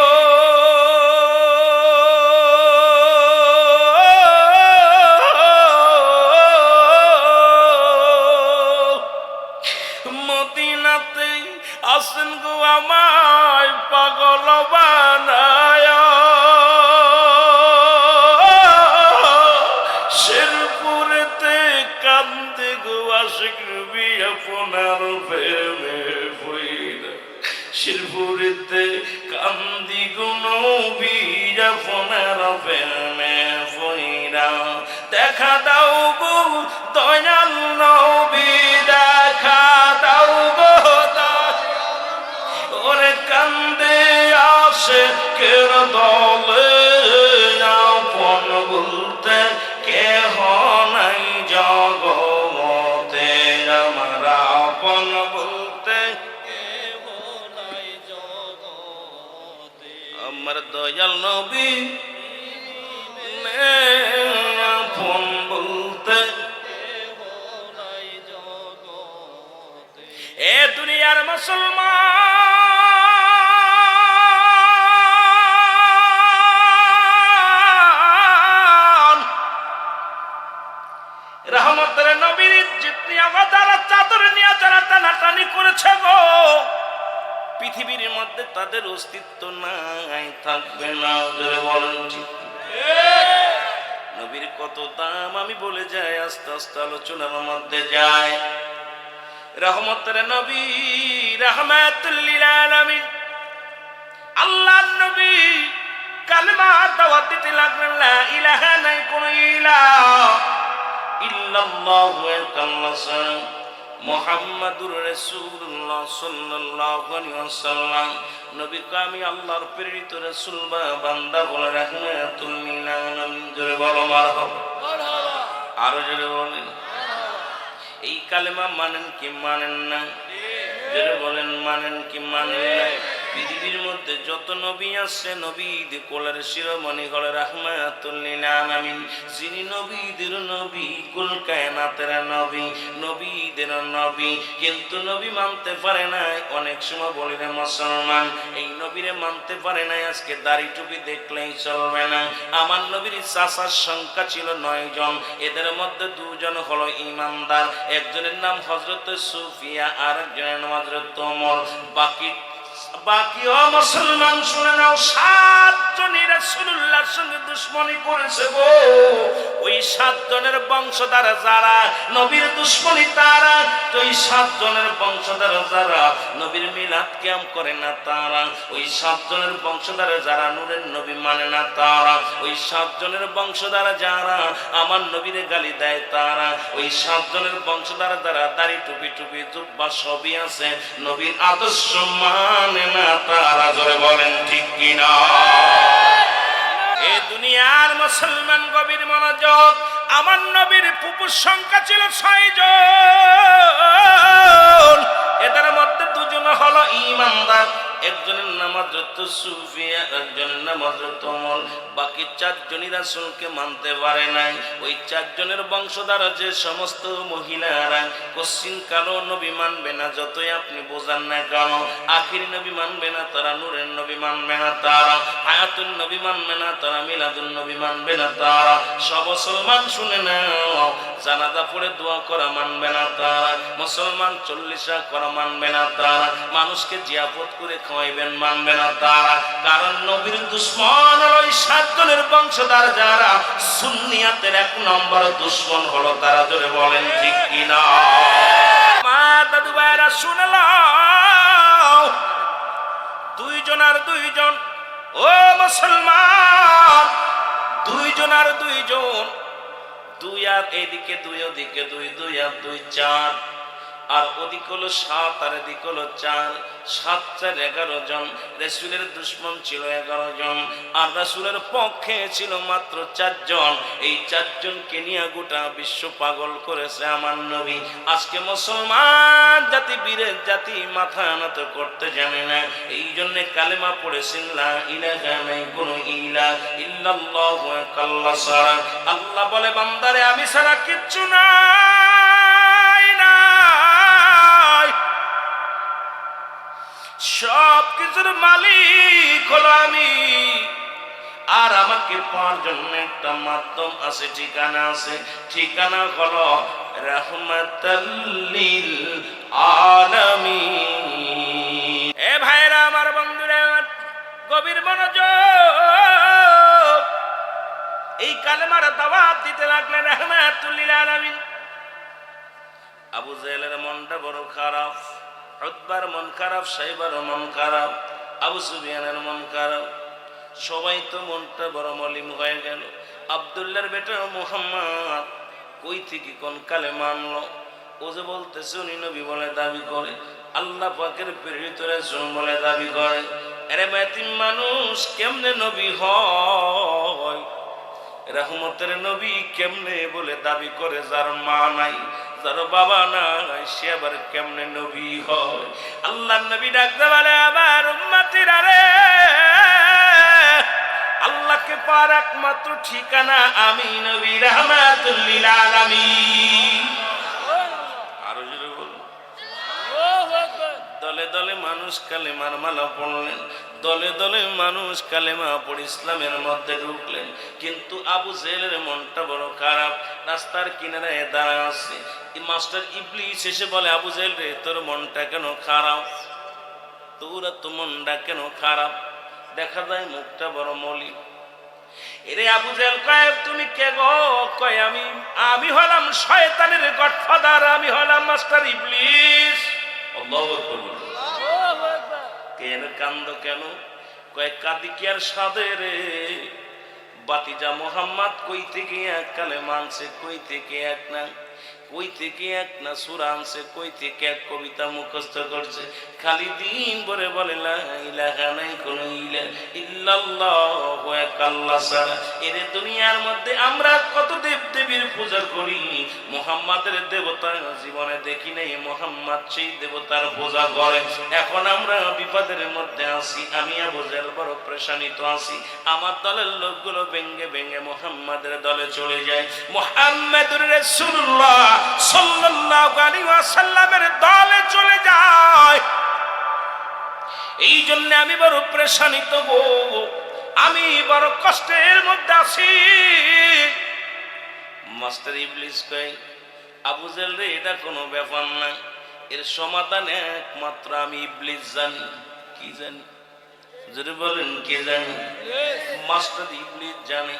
মদিনাতে আসেন গো আমায় পাগল বানায়, শেরপুরেতে কান্দে গো আশিক নবী আপনার প্রেমে পইরা, শেরপুরেতে কান্দি গো নবী আপনার প্রেমে পইরা। দেখা দাও গো দয়াল নবী, দেখা দাও গো, ওরে কান্দে আশিকের দলে আমার দয়াল নবী আপন বলতে এ দুনিয়ার মুসলমান রহমতের নবীর ইজ্জত নিয়ে যারা চাদর নিয়ে যারা টানাটানি করেছে গো, পৃথিবীর মধ্যে তাদের অস্তিত্ব নাই, থাকবে না। বলেন ঠিক? নবীর কত দাম আমি বলে যাই, আস্তে আস্তে আলোচনার মধ্যে যায়। রহমতের নবী, রাহমাতুল লিল আলামিন, আল্লাহর নবী কালেমার দাওয়াত দিতে লাগলেন, লা ইলাহা নাই কোন ইলাহ ইল্লাল্লাহু আল্লাহ মুহাম্মাদুর রাসূলুল্লাহ সাল্লাল্লাহু আলাইহি ওয়াসাল্লাম। নবীকে আমি আল্লাহর প্রেরিত রাসূল বা বান্দা বলে রাহমাতুল লিল আলামিন। জোরে বলো মারহাবা, মারহাবা, আরো জোরে বলেন। এই কালেমা মানেন কি মানেন না? জোরে বলেন, মানেন কি মানেন না? পৃথিবীর মধ্যে যত নবী আছে, নবীদের কোলের শিরোমণি হলো রাহমাতুল লিল আলামিন। যিনি নবীদের নবী, কুল কায়নাতের নবী, নবীদের নবী, কিন্তু নবী মানতে পারে নাই। অনেক সময় বলি রে মুসলমান, এই নবীরে মানতে পারে নাই, আজকে দাড়ি টুপি দেখলেই চলবে না। আমার নবীর চাচার সংখ্যা ছিল 9 জন, এদের মধ্যে 2 জন হলো ইমানদার, একজনের নাম হযরত সুফিয়া আর একজনের নাম হযরত ওমর। বাকি ও মুসলমান শুনে নাও, 7 জনই রাসূলুল্লাহর সঙ্গে দুশমনি করেছে গো। ওই 7 জনের বংশধর যারা নবীর দুশমনি তারা, ওই 7 জনের বংশধর যারা নবীর মিলাদ কিয়াম করে না তারা, ওই 7 জনের বংশধর যারা নূরের নবী মানে না তারা, ওই 7 জনের বংশধর যারা আমার নবীরে গালি দেয় তারা, ওই 7 জনের বংশধর যারা দাড়ি টুপি টুপি জুব্বা সবই আছে, নবীর আদর্শ মানে না তারা। জোরে বলেন ঠিক কিনা? এই দুনিয়ার মুসলমান গভীর মনোযোগ, আমার নবীর ফুপুর সংখ্যা ছিল 6 জন, এদের মধ্যে 2 জন হলো ইমানদার, একজনের নাম হযরত সুফিয়া, একজনের নাম হযরত ওমর। বাকি 4 জনই রাসূলকে মানতে পারে নাই। ওই 4 জনের বংশধর যে সমস্ত মহিলারা কোশ্চিন কালো নবী মানবে না, যতই আপনি বোঝান না কেন, আখির নবী মানবে না তারা, নূরের নবী মানবে না তারা, হায়াতুন নবী মানবে না তারা, মিলাদুন নবী মানবে না তারা। সব মুসলমান শুনে নাও, জানাজা পড়ে দোয়া করা মানবে না তারা, মুসলমান 40 করা মানবে না তারা, মানুষকে জিয়াফত করে খাওয়াইবেন মানবে না তারা। কারণ নবীর দুশমন ওই 7 জনের বংশধর যারা, সুন্নিয়াতের 1 নম্বর দুশমন হলো তারা। জোরে বলেন ঠিক কিনা? মা দাদু ভাইরা শুনলাম, 2 জন আর 2 জন, ও মুসলমান, 2 জন আর 2 জন, 2 আর এদিকে 2, ওদিকে 2, 2 আর 2 4, আর ওদিক হলো 7 আর এদিক হলো 4, 7 4 11 জন। রাসূলের দুশমন ছিল 11 জন, আর রাসূলের পক্ষে ছিল মাত্র 4 জন। এই 4 জনকে নিয়ে গোটা বিশ্ব পাগল করেছে আমার নবী। আজকে মুসলমান জাতি, বীরের জাতি, মাথা নত করতে জানে না, এই জন্য কালেমা পড়েছেন, লা ইলাহা নাই কোন ইলাহ ইল্লাল্লাহু আল্লাহ ছাড়া। আল্লাহ বলে, বান্দারে আমি ছাড়া কিচ্ছু নাই, সব কিছুর মালিক হলো আমি, আর আমাকে পাওয়ার জন্য একটা মাধ্যম আছে, ঠিকানা আছে, ঠিকানা হলো রাহমাতাল লিল আলামিন। এ ভাইরা আমার, বন্ধুরা আমার, গভীর মনোযোগ, এই কালেমার দাওয়াত দিতে লাগলেন রাহমাতুল লিল আলামিন। আবু জাহেলের মনটা বড় খারাপ, উতবার মন খারাপ, সাইবার মন খারাপ, আবু সুফিয়ানের মন খারাপ, সবাই তো মনটা বড় মলিন হয়ে গেল। আব্দুল্লাহর বেটা মুহাম্মদ কই থেকে কোন কালে মানলো? ও যে বলতেছে উনি নবী বলে দাবি করে, আল্লাহ পাকের প্রেরিত রাসূল বলে দাবি করে। আরে বেতিম মানুষ কেমনে নবী হয়? রহমতের নবী কেমনে বলে দাবি করে? যার মা নাই, যার বাবা নাই, সে আবার কেমনে নবী হয়? আল্লাহর নবী ডাকতে বলে, আমার উম্মতিরা রে, পর একমাত্র ঠিকানা আমি নবী রাহমাতুল লিল আলামিন। আরো জোরে বলুন। দলে দলে মানুষ কালেমার মালা পড়লেন, দলে দলে মানুষ কালেমা পড়ে ইসলামের মধ্যে ঢুকলেন। কিন্তু আবু জেহেলের মনটা বড় খারাপ, রাস্তার কিনারায় দাঁড়া আছে। মাস্টার ইবলিস এসে বলে, আবু জেহেল রে, তোর মনটা কেন খারাপ? তোর তো মনটা কেন খারাপ? দেখা যায় মুখটা বড় মলিন। এরে আবু জেহেল কয়, তুমি কে গো? কয়, আমি হলাম শয়তানের গডফাদার, আমি হলাম মাস্টার ইবলিস। আল্লাহু আকবার। কেন কান্দ কেন? কয়, কাঁদি কি আর সাধে রে? বাতিজা মোহাম্মদ কই থেকে এক কালেমা আনছে, কই থেকে এক না, কই থেকে এক না সূরা আনছে, কই থেকে এক কবিতা মুখস্থ করছে, খালি দিন ভরে বলে লা ইলাহা নাই কোনো ইলাহা ইল্লাল্লাহু এক আল্লাহ ছাড়া। এর দুনিয়ার মধ্যে আমরা কত দেব দেবীর পূজা করি, মুহাম্মাদের দেবতা জীবনে দেখি নাই। মুহাম্মদ সেই দেবতার পূজা করে। এখন আমরা বিপদের মধ্যে আছি, আমি আবু জেহেল বড় পেরেশানিত আছি। আমার দলের লোকগুলো ভেঙ্গে ভেঙ্গে মুহাম্মাদের দলে চলে যায়। মুহাম্মাদুর রাসূলুল্লাহ সাল্লাল্লাহু আলাইহি ওয়াসাল্লামের দলে চলে যায়। এই জন্য আমি বড় পেরেশানিত গো, আমি বড় কষ্টের মধ্যে আছি। মাস্টার ইবলিস কয়, আবু জেহেল রে, এটা কোনো ব্যাপার না, এর সমাধান একমাত্র আমি ইবলিস জানি। কি জানি? যদি বলেন কে জানি? মাস্টার ইবলিস জানে।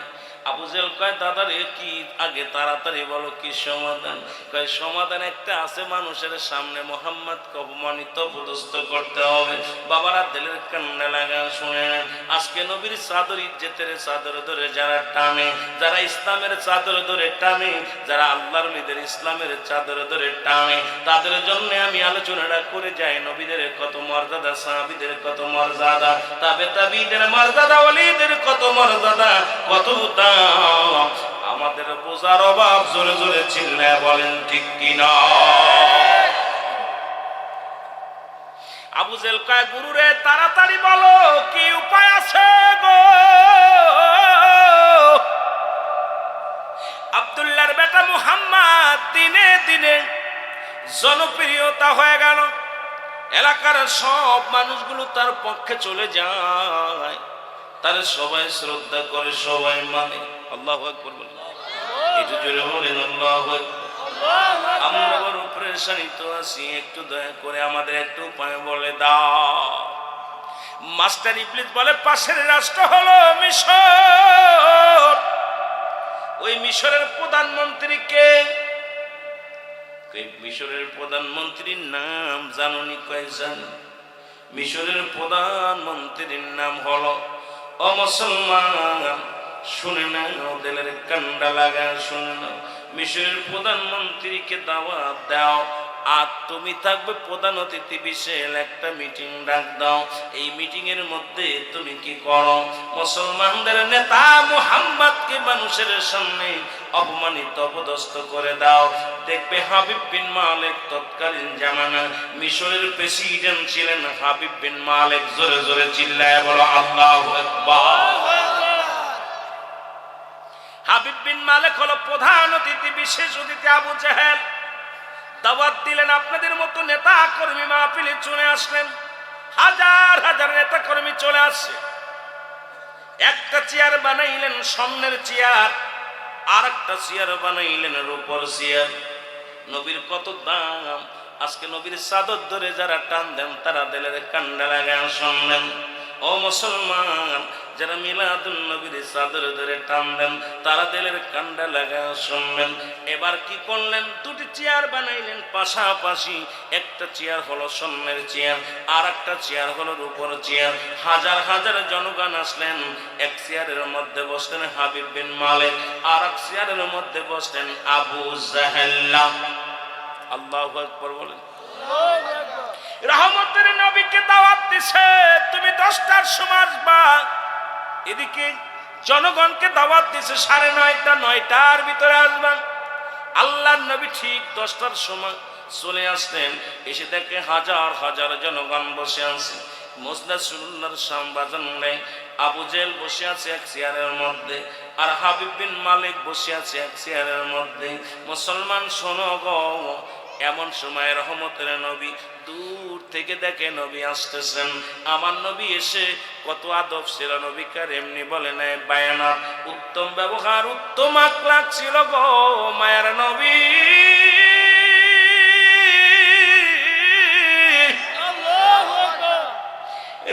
আবু জেহেল কয়, দাদা রে, কি আগে তাড়াতাড়ি বলো কি সমাধান? কয়, সমাধান একটা আছে, মানুষের সামনে মুহাম্মদকে অপমানিত পদস্থ করতে হবে। বাবারা দিলের কান্না লাগা শুনে নেন। আজকে নবীর চাদর, ইজ্জতের চাদর ধরে যারা টানে, যারা ইসলামের চাদর ধরে টানে, যারা আল্লাহর নবীদের ইসলামের চাদর ধরে টানে, তাদের জন্য আমি আলোচনাটা করে যাই। নবীদের কত মর্যাদা, সাহাবীদের কত মর্যাদা, তাবিঈদের মর্যাদা, ওলিদের কত মর্যাদা, কত আমাদের বোঝার অভাব। জোরে জোরে চিল্লায় বলেন ঠিক কিনা? আবু জেহেল কয়, গুরু রে, তাড়াতাড়ি বলো কি উপায় আছে গো? আব্দুল্লাহর বেটা মুহাম্মদ দিনে দিনে জনপ্রিয়তা হয়ে গেল। এলাকার সব মানুষগুলো তার পক্ষে চলে যায়, তার সবাই শ্রদ্ধা করে, সবাই মানে। আল্লাহু আকবার বলেন। একটু জোরে বলেন আল্লাহু আকবার। আমরা বড় পেরেশানিত আছি, একটু দয়া করে আমাদের একটু উপায় বলে দাও। মাস্টার ইবলিস বলে, পাশের রাষ্ট্র হলো মিশর। ওই মিশরের প্রধানমন্ত্রী কে? মিশরের প্রধানমন্ত্রীর নাম জানুনি? কয় জানি। মিশরের প্রধানমন্ত্রীর নাম হলো, ও মুসলমান শুনে না, ওদের কান্ডা লাগা শুনে না, মিশরের প্রধানমন্ত্রীকে দাওয়াত দাও, আর তুমি থাকবে প্রধান অতিথি বিশেষ একটা মিটিং ডাক দাও। এই মিটিং এর মধ্যে তুমি কি করো? মুসলমানদের নেতা মুহাম্মদকে মানুষের সামনে অপমানিত অপদস্থ করে দাও। দেখবে হাবিব বিন মালিক তৎকালীন জামানা মিশরের প্রেসিডেন্ট ছিলেন। হাবিব বিন মালিক, জোরে জোরে চিল্লায় বলো আল্লাহু আকবার। হাবিব বিন মালিক হলো প্রধান অতিথি, বিশেষ অতিথি। আবু জেহেল দাওয়াত দিলেন, আপনাদের মতো নেতা কর্মী মাহফিলে চলে আসলেন। হাজার হাজার নেতা কর্মী চলে আসছে। একটা চেয়ার বানাইলেন স্বর্ণের চেয়ার, আর একটা চেয়ার বানাইলেন রূপোর চেয়ার। নবীর কত দাম! আজকে নবীর চাদর ধরে যারা টান দেন, তারা দিলের কান্ডা লাগান শুনলেন। ও মুসলমান, যারা মিলাদুন নবীর চাদর ধরে টান দেন, তারা দিলের কান্ডা লাগা শুনলেন। এবার কি করলেন? দুটি চেয়ার বানাইলেন পাশাপাশি। একটা চেয়ার হলো স্বর্ণের চেয়ার, আর একটা চেয়ার হলো রূপোর চেয়ার। হাজার হাজার জনগণ আসলেন। এক চেয়ারের মধ্যে বসলেন হাবিব বিন মালিক, আর এক চেয়ারের মধ্যে বসলেন আবু জেহেল। আল্লাহু আকবার বলেন। রহমতের নবীকে দাওয়াত দিছে, তুমি 10টার সময় আসবা। এদিকে জনগণকে দাওয়াত দিছে 9:30 9টার ভিতরে আসবা। আল্লাহর নবী ঠিক 10টার সময় চলে আসলেন। এসে দেখে হাজার হাজার জনগণ বসে আছে। মুসল্লি রাসূলুল্লাহর সামনে আবু জেহেল বসে আছে এক চেয়ারের মধ্যে, আর হাবিব বিন মালিক বসে আছে এক চেয়ারের মধ্যে। মুসলমান শোনো গো, এমন সময় রহমতের নবী দূর থেকে দেখে নবী আসতেছেন। আমার নবী এসে কত আদব ছিল, নবীকার এমনি বলে নাই বায়ানা, উত্তম ব্যবহার উত্তম আখলাক ছিল গো মায়ের নবী।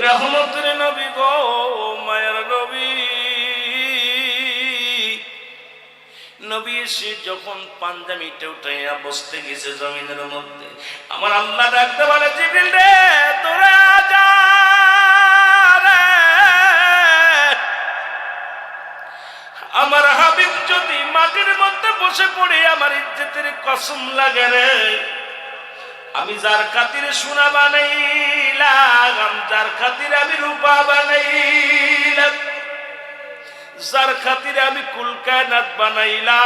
রহমতের নবী গো মায়ের নবী। নবী এসে যখন পাঞ্জাবিটা উঠাইয়া বসতে গেছে জমিনের মধ্যে, আমার আল্লাহ ডাকতে বলে জিবরিল রে তোরা যা রে, আমার হাবিব যদি মাটির মধ্যে বসে পড়ে আমার ইজ্জতের কসম লাগে রে, আমি যার খাতিরে সোনা বানাইলাম, যার খাতিরে আমি রূপা বানাইলাম, যার খাতিরে আমি কুল কায়নাত বানাইলাম,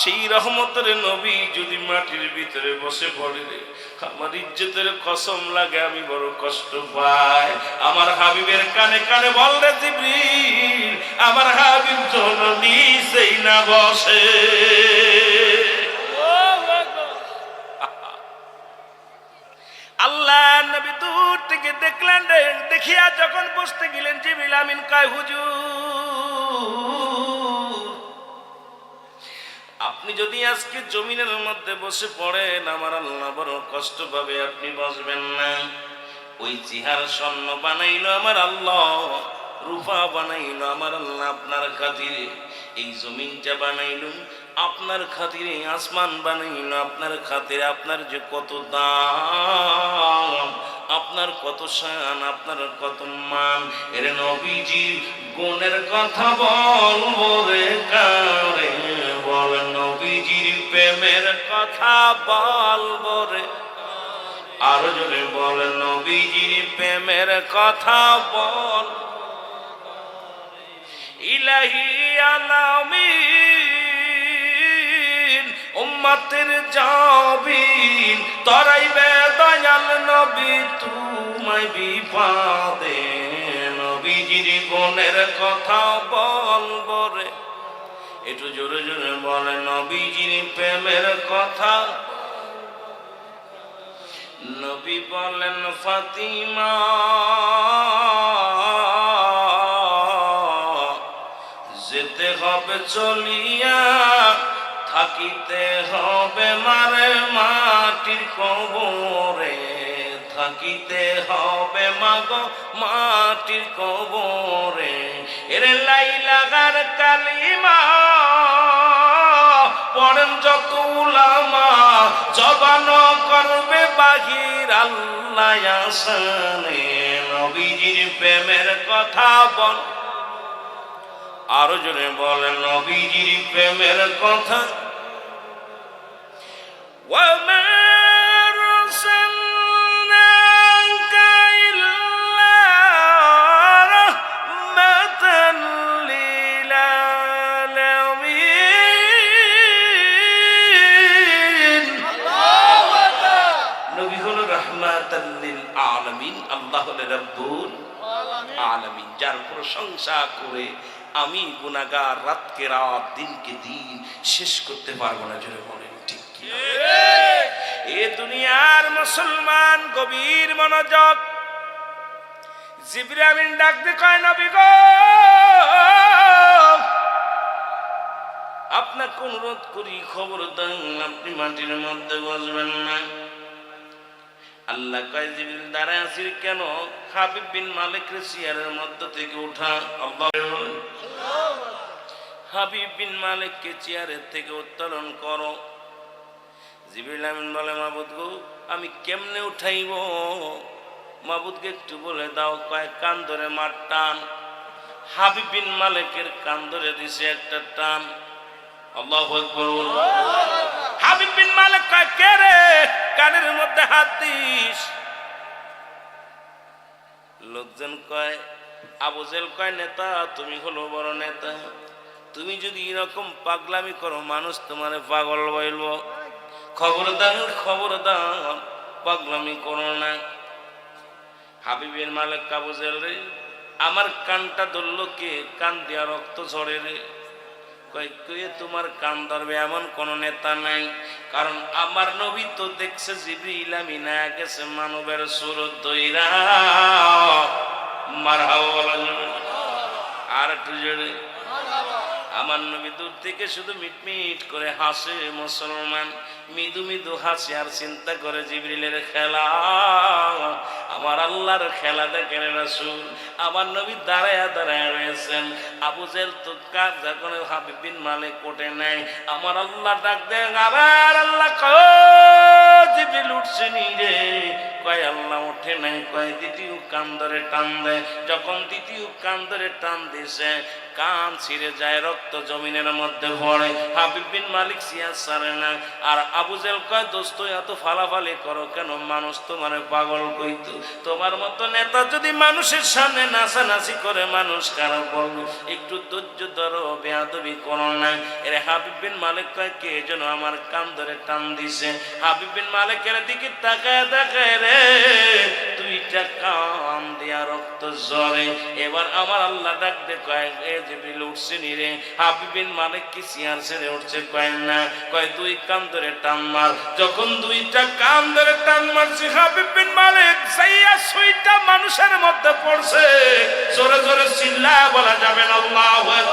সেই রহমতের নবী যদি মাটির ভিতরে বসে পড়ে রে, আমার ইজ্জতের কসম লাগে, আমি বড় কষ্ট পাই। আমার হাবিবের কানে কানে বল রে জিবরিল, আমার হাবিব যেন নিচেই না বসে। আল্লাহ নবী দূর থেকে দেখলেন রে, দেখিয়া যখন বসতে গেলেন জিবরিল আমিন কয় হুজুর, আপনি যদি আজকে জমিনের মধ্যে বসে পড়েন আমার আল্লাহ বড় কষ্ট পাবে, আপনি বসবেন না। ওই চেহারা স্বর্ণ বানাইলো আমার আল্লাহ, রূপা বানাইলো আমার আল্লাহ আপনার খাতিরে, এই জমিনটা বানাইলো আপনার খাতিরে, আসমান বানাইলো আপনার খাতিরে। আপনার যে কত দাম, আপনার কত শান, আপনার কত মান, এর নবীজি গুণের কথা বলবো রে কারে, বল নবীজির প্রেমের কথা বলবো রে, আরো জোরে বল নবীজির প্রেমের কথা বল। ইলাহি আলামিন উম্মতের জাবিন, তরাইবে দয়াল নবী তোমায় বিপদে, নবীজির গুণের কথা বলবো রে, একটু জোরে জোরে বলে নবীজির প্রেমের কথা। নবী বলেন ফাতিমা যেতে হবে চলিয়া, থাকিতে হবে মারে মাটির কবরে, থাকিতে হবে মাগো মাটির কবরে। এর লাইলাগার কালিমা পড়েন যত উলামা, জবান করবে বাহির আল্লাহ আসানে, নবীজির প্রেমের কথা বল, আরো জোরে বলেন নবীজির প্রেমের কথা। ওয়ামা আরসালনাকা ইল্লা রাহমাতান লিল আলামিন। আল্লাহু আকবার। নবী হলো রাহমাতান লিল আলামিন, আল্লাহ হলো রব্বুল আলামিন, যার প্রশংসা করে আমি গুনাহগার রাতকে রাত দিনকে দিন শেষ করতে পারবো না। জোরে বলেন ঠিক কি? এ দুনিয়ার মুসলমান গভীর মনোযোগ। জিবরিল আমিন ডাক দিয়ে কয় নবী গো, আপনাকে অনুরোধ করি খবর দেন, আপনি মাটির মধ্যে বসবেন না। আল্লাহ কয় জিবরিল দাঁড়ায় আছিস কেন? হাবিব বিন মালিকের চেয়ারের মধ্যে থেকে উঠা। আল্লাহ হাবিব বিন মালিককে চেয়ারের থেকে উত্তোলন করো। জিবরিল আমিন বলে মাবুদ গো আমি কেমনে উঠাইব? মাবুদকে একটু বলে দাও। কয়েক কান ধরে মার টান। হাবিব বিন মালিকের কান ধরে দিছে একটা টান। আল্লাহু আকবার। হাবিব বিন মালিক কয় কে রে কানের মধ্যে হাত দিস? লোকজন কয় আবু জেহেল কয় নেতা তুমি হলো বড় নেতা, তুমি যদি এরকম পাগলামি করো মানুষ তোমারে পাগল বলব। খবরদার খবরদার পাগলামি করো না। হাবিবের মালিক আবু জেহেল রে, আমার কানটা ধরলো কে? কান দিয়া রক্ত ঝরে রে। কয়ে তোমার কান ধরবে এমন কোন নেতা নাই, কারণ আমার নবী তো দেখছে জিবরিল আমিন আয়া গেছে মানবের সুরত দইরা। মারহাবা বলা যাবে না? আর একটু জোরে। আমার নবী দূর থেকে শুধু মিটমিট করে হাসে মুসলমান, মৃদু মৃদু হাসে আর চিন্তা করে জিবরিলের খেলা, আমার আল্লাহর খেলা দেখেন রাসূল। আমার নবী দাঁড়ায়া দাঁড়ায়া রয়েছেন, আবু জেহেল তো কাজ যখন হাবিব বিন মালিক কোটে নাই, আমার আল্লাহ ডাক দেন, আবার আল্লাহ কয় জিবরিল উঠছে নি রে? কয় আল্লাহ ওঠে নাই। কয় দ্বিতীয় কান ধরে টান দেয়। যখন দ্বিতীয় কান ধরে টান দিছে, কান ছিঁড়ে যায়, রক্ত জমিনের মধ্যে পড়ে। হাবিব বিন মালিক সিয়াজ ছাড়ে না। আর আবু জেহেল কয় দোস্ত এত ফালাফালি করো কেন? মানুষ তোমার পাগল কইতো। তোমার মতো নেতা যদি মানুষের সামনে নাচানাচি করে, মানুষ কারো বলবো? একটু ধৈর্য ধরো, বেয়াদবি করো না। এর হাবিব বিন মালিক কয় কে যেন আমার কান ধরে টান দিছে। হাবিব বিন মালিকের দিকে তাকায় দেখায় রে, দুইটা কান দিয়া রক্ত ঝরে। এবার আমার আল্লাহ ডাক দে, কয় এ জিবরিল উঠছে নি রে? হাবিব বিন মালিক কি চেয়ার ছেড়ে উঠছে? কয় না। কয় দুই কান ধরে টান মার। যখন দুইটা কান ধরে টান মারছে, হাবিব বিন মালিক সাইয়া সুইটা মানুষের মধ্যে পড়ছে। জোরে জোরে চিল্লায় বলা যাবে না আল্লাহু আকবার।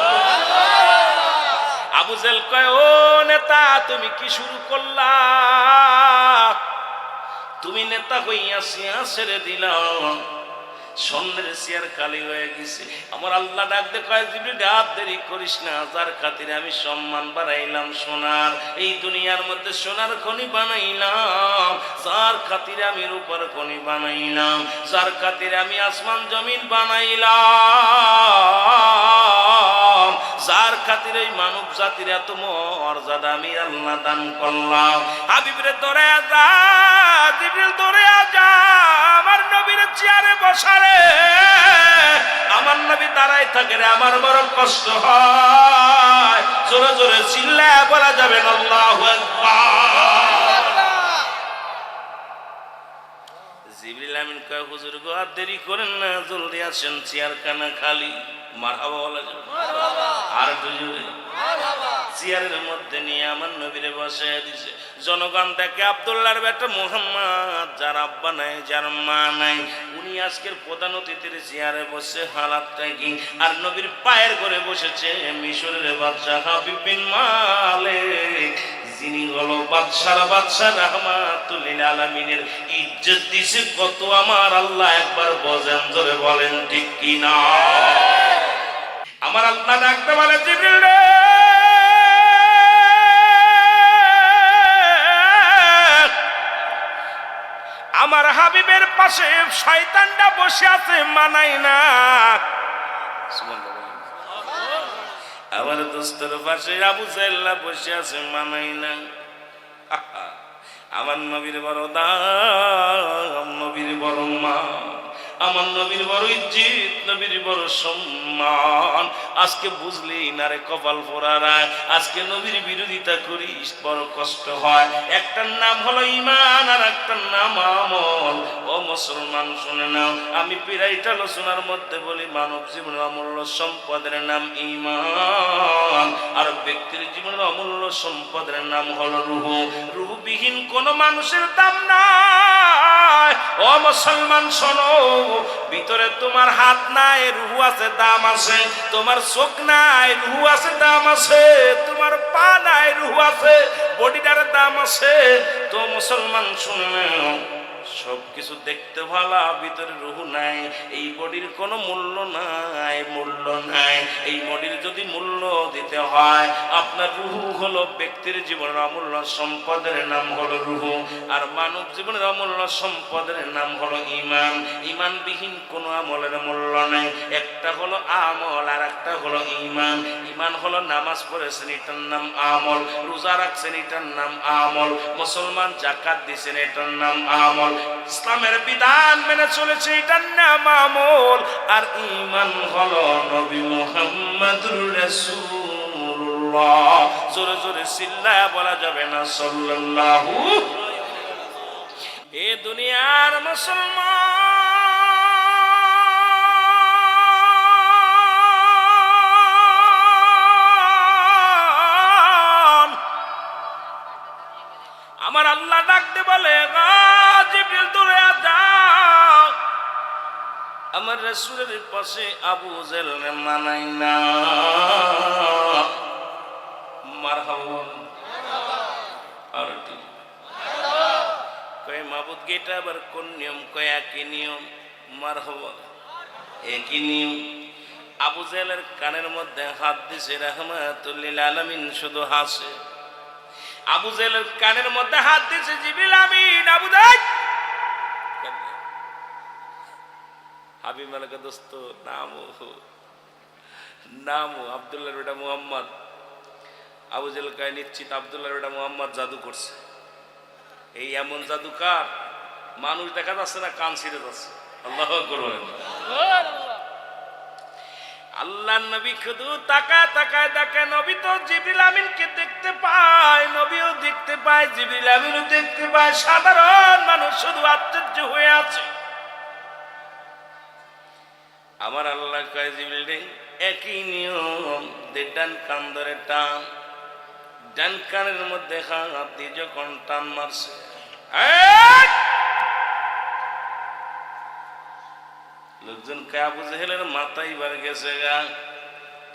আবু জেহেল কয় ও নেতা, তুমি কি শুরু করলা? তুমি নেতা হইয়া সিয়া ছেড়ে দিলাম, স্বর্ণের চেয়ার খালি হয়ে গেছে। আমার আল্লাহ ডাক দে, কয় জিবরিল আর দেরি করিস না, যার খাতিরে আমি সম্মান বাড়াইলাম সোনার, এই দুনিয়ার মধ্যে সোনার খনি বানাইলাম, যার খাতিরে আমি রূপার খনি বানাইলাম, যার খাতিরে আমি আসমান জমিন বানাইলাম, যার খাতিরে এই মানব জাতির এত মর্যাদা আমি আল্লাহ দান করলাম। হাবিবরে ধরে যা, জিবরিল ধরে যা, আমার নবীর চেয়ারে বসারে। আমার নবী দাঁড়াই থাকে রে, আমার বড় কষ্ট হয়। জোরে জোরে চিল্লায় বলা যাবে না আল্লাহু আকবার। জিবরিল আমিন কয় হুজুর গো আর দেরি করেন না, জলদি আসেন, চেয়ার কানা খালি। মারহাবা বলা যাবে? আর দুজনে চেয়ারের মধ্যে নিয়ে আমার নবীরে বসায় দিছে। জনগণ দেখে আব্দুল্লাহর বেটা মুহাম্মদ, যার আব্বা নাই, যার মা নাই, উনি আজকের প্রধান অতিথির চেয়ারে বসে, হালাতটা কি? আর নবীর পায়ের ঘরে বসেছে মিশরের বাদশা হাবিব বিন মালিক, যিনি হলো বাদশার বাদশা, রাহমাতুল লিল আলামিনের ইজ্জত দিছে কত আমার আল্লাহ একবার বলেন, জোরে বলেন ঠিক কি না? আমার আল্লাহ ডাকতে বলে জিবরিল রে, আমার হাবিবের পাশে শয়তানটা বসে আছে, মানাই না। আমার দোস্তের পাশে আবু জেহেল বসে আছে, মানাই না। আমার নবীর বড় দাম, নবীর বড় মা, আমার নবীর বড় ইজ্জত, নবীর বড় সম্মান। আজকে বুঝলি না রে কপাল পোড়ারা, আজকে নবীর বিরোধিতা করিস, বড় কষ্ট হয়। একটার নাম হলো ঈমান আর একটার নাম আমল। ও মুসলমান শুনে নাও, আমি প্রায়টা আলোচনার মধ্যে বলি, মানব জীবনের অমূল্য সম্পদের নাম ঈমান, আর ব্যক্তির জীবনের অমূল্য সম্পদের নাম হলো রূহ। রূহবিহীন কোন মানুষের দাম নাই। ও মুসলমান শোনো, ভিতরে তোমার হাত নাই, রূহ আছে, দাম আছে। তোমার চোখ নাই, রূহ আছে, দাম আছে। তোমার পা নাই, রূহ আছে, বডিটার দাম আছে। তো মুসলমান শুনে নাও, সবকিছু দেখতে ভালো, ভিতরে রূহ নাই, এই বডির কোনো মূল্য নাই, মূল্য নাই। এই বডির যদি মূল্য দিতে হয়, আপনার রূহ হলো ব্যক্তির জীবনের অমূল্য সম্পদের নাম হলো রূহ, আর মানব জীবনের অমূল্য সম্পদের নাম হলো ঈমান। ঈমানবিহীন কোনো আমলের মূল্য নাই। একটা হলো আমল আর একটা হলো ঈমান। ঈমান হলো নামাজ পড়েছেন, এটার নাম আমল। রোজা রাখছেন, এটার নাম আমল। মুসলমান যাকাত দিয়েছেন, এটার নাম আমল। ইসলামের বিধান মেনে চলেছে, এটার নাম আমল। আর ঈমান হলো নবী মুহাম্মদুর রাসূলুল্লাহ, জোরে জোরে চিল্লায়া বলা যাবে না সাল্লাল্লাহু। এ দুনিয়ার মুসলমান, বলে জিবরিল দূরে যাও, আমার রাসূলের পাশে আবু জেহেল মানাই না। মারহাবা আর কয় মাবুদ গেটা আবার কোন নিয়ম? কয় একই নিয়ম। মারহাবা একই নিয়ম। আবু জেহেলের কানের মধ্যে হাত দিছে, রাহমাতুল লিল আলামিন শুধু হাসে। আবু জেহেলের কানের মধ্যে হাত দিছে জিবরিল আমিন। আবু জেহেল হাবিব মালিক দোস্ত নাম আব্দুল্লাহর বেটা মুহাম্মদ। আবু জেহেল কয় নিশ্চিত আব্দুল্লাহর বেটা মুহাম্মদ জাদু করছে। এই এমন জাদুকার মানুষ দেখা যাচ্ছে না, কান ছিঁড়ে যাচ্ছে। আল্লাহু আকবার বলেন। আল্লাহ নবী শুধু তাকায় তাকায় দেখে, নবী তো জিবরিল আমিনকে দেখতে পায়, নবীও দেখতে পায়, জিবরিল আমিনও দেখতে পায়। সাধারণ মানুষ শুধু আশ্চর্য হয়ে আছে। আমার আল্লাহ কয় জিবরিল রে, একই নিয়ম, ডান কান ধরে টান। ডান কানের মধ্যে হাত দিয়ে যখন টান মারছে, লোকজন কে আবু জেহেলের মাথায় বার গেছে গা,